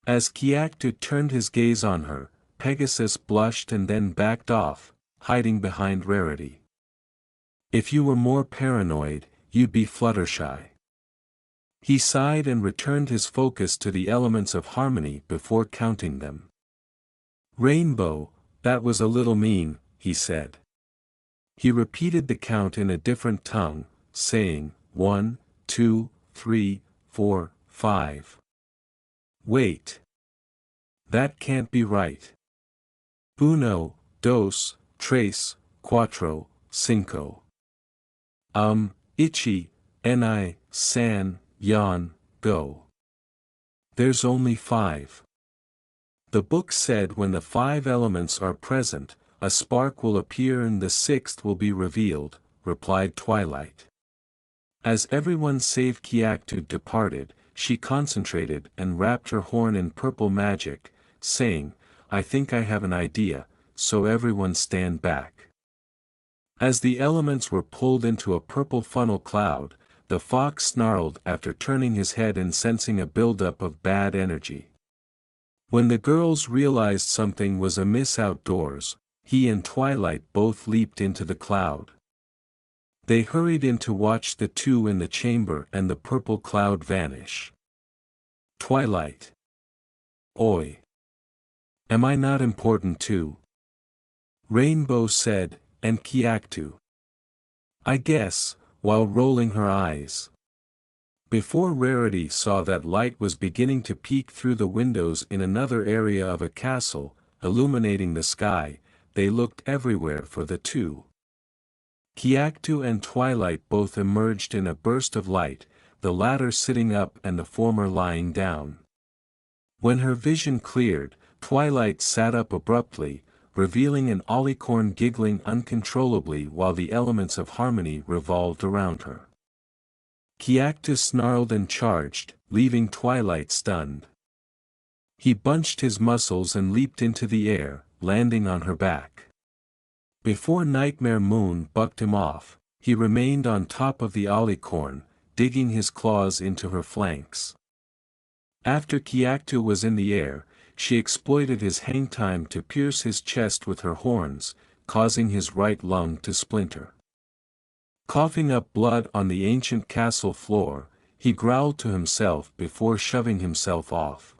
As Kiaktu turned his gaze on her, Pegasus blushed and then backed off, hiding behind Rarity. "If you were more paranoid, you'd be Fluttershy." He sighed and returned his focus to the elements of harmony before counting them. "Rainbow, that was a little mean," he said. He repeated the count in a different tongue, saying, 1, 2, 3, 4, 5. "Wait. That can't be right. Uno, dos, tres, cuatro, cinco. Ichi, ni, san, yan, go. There's only 5. The book said when the 5 elements are present, a spark will appear and the 6th will be revealed," replied Twilight. As everyone save Kiaktu departed, she concentrated and wrapped her horn in purple magic, saying, "I think I have an idea, so everyone stand back." As the elements were pulled into a purple funnel cloud, the fox snarled after turning his head and sensing a buildup of bad energy. When the girls realized something was amiss outdoors, he and Twilight both leaped into the cloud. They hurried in to watch the two in the chamber and the purple cloud vanish. Twilight. "Oi. Am I not important too?" Rainbow said, and Kiaktu. "I guess," while rolling her eyes. Before Rarity saw that light was beginning to peek through the windows in another area of a castle, illuminating the sky, they looked everywhere for the two. Kiaktu and Twilight both emerged in a burst of light, the latter sitting up and the former lying down. When her vision cleared, Twilight sat up abruptly, revealing an alicorn giggling uncontrollably while the elements of harmony revolved around her. Kyaktoo snarled and charged, leaving Twilight stunned. He bunched his muscles and leaped into the air, landing on her back. Before Nightmare Moon bucked him off, he remained on top of the alicorn, digging his claws into her flanks. After Kyaktoo was in the air, she exploited his hang time to pierce his chest with her horns, causing his right lung to splinter. Coughing up blood on the ancient castle floor, he growled to himself before shoving himself off.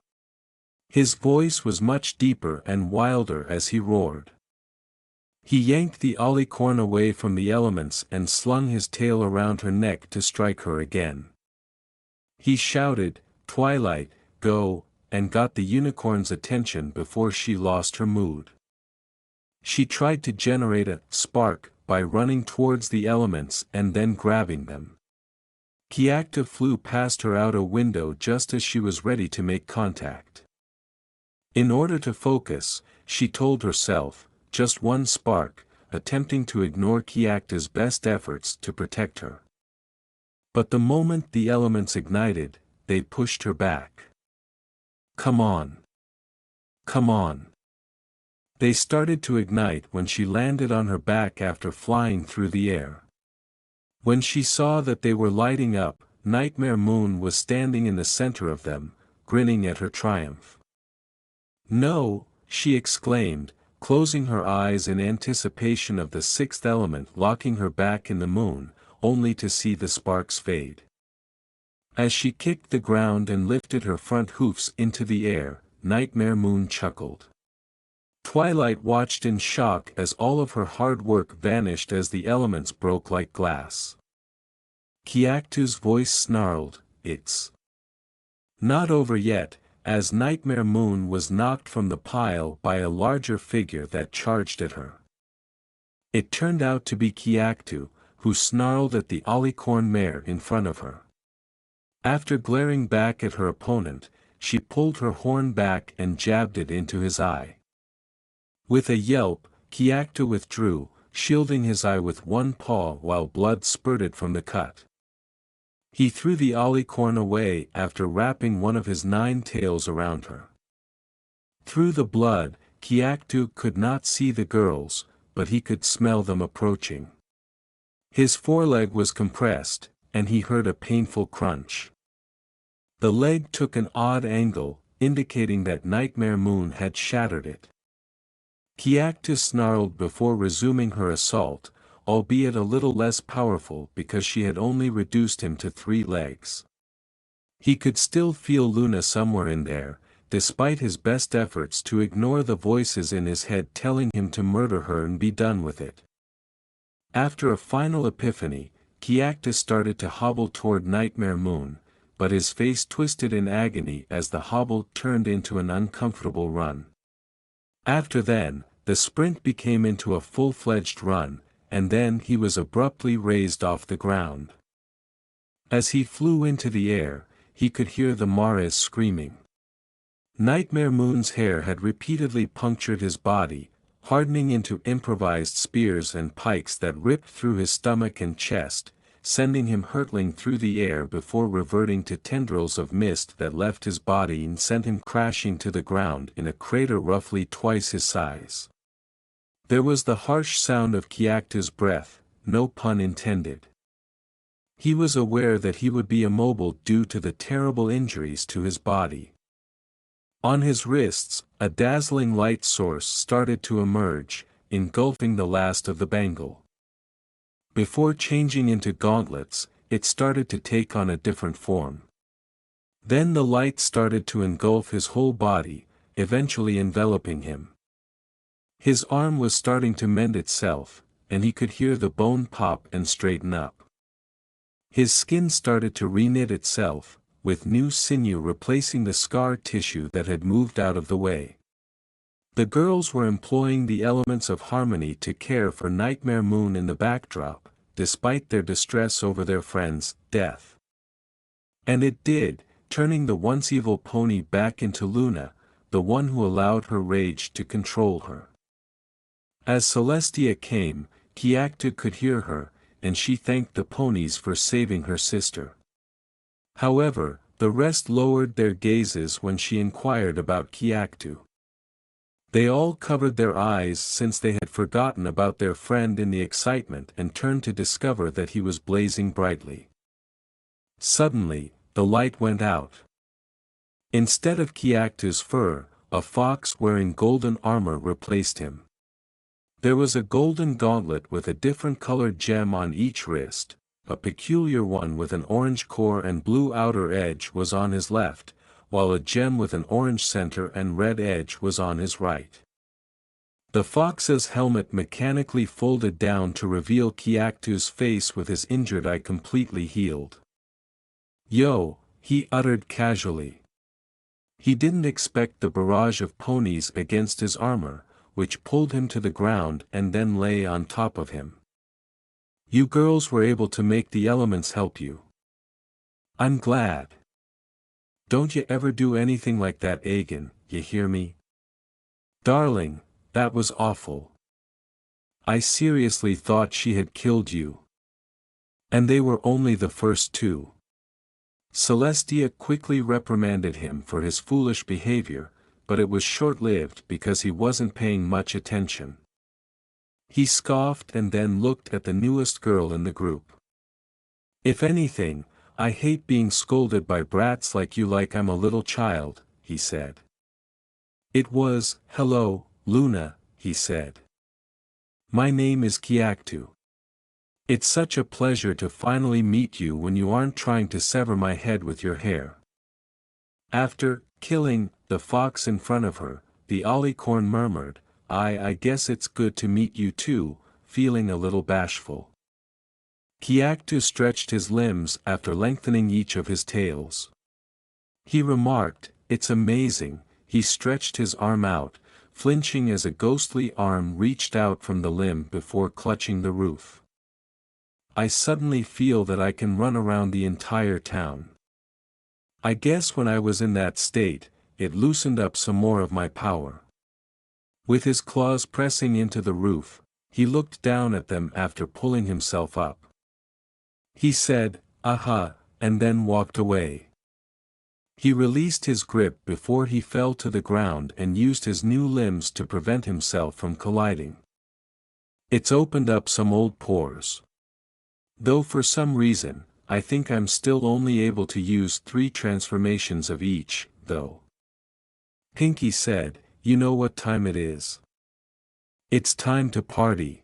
His voice was much deeper and wilder as he roared. He yanked the alicorn away from the elements and slung his tail around her neck to strike her again. He shouted, "Twilight, go," and got the unicorn's attention before she lost her mood. She tried to generate a spark by running towards the elements and then grabbing them. Kyaktoo flew past her out a window just as she was ready to make contact. In order to focus, she told herself, just one spark, attempting to ignore Kyaktoo's best efforts to protect her. But the moment the elements ignited, they pushed her back. "Come on. Come on." They started to ignite when she landed on her back after flying through the air. When she saw that they were lighting up, Nightmare Moon was standing in the center of them, grinning at her triumph. "No," she exclaimed, closing her eyes in anticipation of the sixth element locking her back in the moon, only to see the sparks fade. As she kicked the ground and lifted her front hoofs into the air, Nightmare Moon chuckled. Twilight watched in shock as all of her hard work vanished as the elements broke like glass. Kyaktoo's voice snarled, "It's not over yet," as Nightmare Moon was knocked from the pile by a larger figure that charged at her. It turned out to be Kyaktoo, who snarled at the alicorn mare in front of her. After glaring back at her opponent, she pulled her horn back and jabbed it into his eye. With a yelp, Kyaktoo withdrew, shielding his eye with one paw while blood spurted from the cut. He threw the alicorn away after wrapping one of his 9 tails around her. Through the blood, Kyaktoo could not see the girls, but he could smell them approaching. His foreleg was compressed, and he heard a painful crunch. The leg took an odd angle, indicating that Nightmare Moon had shattered it. Kyaktoo snarled before resuming her assault, albeit a little less powerful because she had only reduced him to 3 legs. He could still feel Luna somewhere in there, despite his best efforts to ignore the voices in his head telling him to murder her and be done with it. After a final epiphany, Kyaktoo started to hobble toward Nightmare Moon, but his face twisted in agony as the hobble turned into an uncomfortable run. After then, the sprint became into a full-fledged run, and then he was abruptly raised off the ground. As he flew into the air, he could hear the mares screaming. Nightmare Moon's hair had repeatedly punctured his body, hardening into improvised spears and pikes that ripped through his stomach and chest, sending him hurtling through the air before reverting to tendrils of mist that left his body and sent him crashing to the ground in a crater roughly twice his size. There was the harsh sound of Kyaktoo's breath, no pun intended. He was aware that he would be immobile due to the terrible injuries to his body. On his wrists, a dazzling light source started to emerge, engulfing the last of the bangle. Before changing into gauntlets, it started to take on a different form. Then the light started to engulf his whole body, eventually enveloping him. His arm was starting to mend itself, and he could hear the bone pop and straighten up. His skin started to reknit itself, with new sinew replacing the scar tissue that had moved out of the way. The girls were employing the elements of harmony to care for Nightmare Moon in the backdrop, despite their distress over their friend's death. And it did, turning the once evil pony back into Luna, the one who allowed her rage to control her. As Celestia came, Kiaktu could hear her, and she thanked the ponies for saving her sister. However, the rest lowered their gazes when she inquired about Kiaktu. They all covered their eyes since they had forgotten about their friend in the excitement and turned to discover that he was blazing brightly. Suddenly, the light went out. Instead of Kiaktu's fur, a fox wearing golden armor replaced him. There was a golden gauntlet with a different colored gem on each wrist, a peculiar one with an orange core and blue outer edge was on his left, while a gem with an orange center and red edge was on his right. The fox's helmet mechanically folded down to reveal Kiaktu's face with his injured eye completely healed. "Yo," he uttered casually. He didn't expect the barrage of ponies against his armor, which pulled him to the ground and then lay on top of him. "You girls were able to make the elements help you. I'm glad. Don't you ever do anything like that again, you hear me? Darling, that was awful. I seriously thought she had killed you. And they were only the first two." Celestia quickly reprimanded him for his foolish behavior, but it was short-lived because he wasn't paying much attention. He scoffed and then looked at the newest girl in the group. "If anything, I hate being scolded by brats like you like I'm a little child," he said. It was, "Hello, Luna," he said. "My name is Kiaktu. It's such a pleasure to finally meet you when you aren't trying to sever my head with your hair." After killing the fox in front of her, the alicorn murmured, I guess it's good to meet you too," feeling a little bashful. Kiaktu stretched his limbs after lengthening each of his tails. He remarked, "It's amazing." He stretched his arm out, flinching as a ghostly arm reached out from the limb before clutching the roof. "I suddenly feel that I can run around the entire town. I guess when I was in that state, it loosened up some more of my power." With his claws pressing into the roof, he looked down at them after pulling himself up. He said, "Aha," and then walked away. He released his grip before he fell to the ground and used his new limbs to prevent himself from colliding. It's opened up some old pores. Though for some reason, I think I'm still only able to use 3 transformations of each, though. Pinky said, "You know what time it is? It's time to party."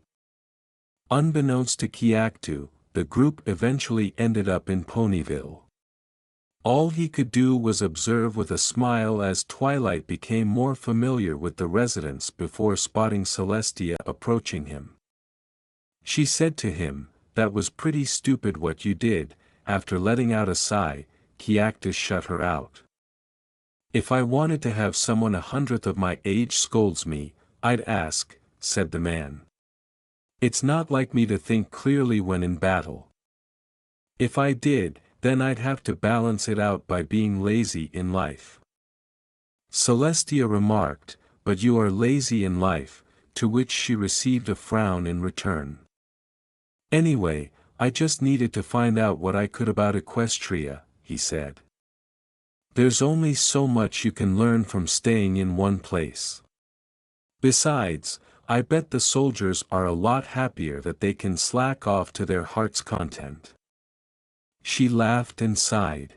Unbeknownst to Kiaktu, the group eventually ended up in Ponyville. All he could do was observe with a smile as Twilight became more familiar with the residents before spotting Celestia approaching him. She said to him, "That was pretty stupid what you did." After letting out a sigh, Kiaktu shut her out. "If I wanted to have someone 1/100th of my age scolds me, I'd ask," said the man. "It's not like me to think clearly when in battle. If I did, then I'd have to balance it out by being lazy in life." Celestia remarked, "But you are lazy in life," to which she received a frown in return. "Anyway, I just needed to find out what I could about Equestria," he said. "There's only so much you can learn from staying in one place. Besides, I bet the soldiers are a lot happier that they can slack off to their heart's content." She laughed and sighed.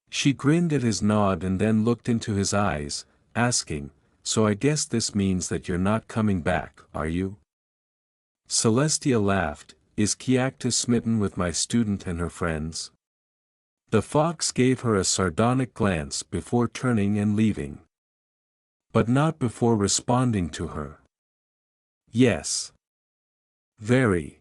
She grinned at his nod and then looked into his eyes, asking, "So I guess this means that you're not coming back, are you?" Celestia laughed, "Is Kiaktu smitten with my student and her friends?" The fox gave her a sardonic glance before turning and leaving. But not before responding to her. "Yes. Very.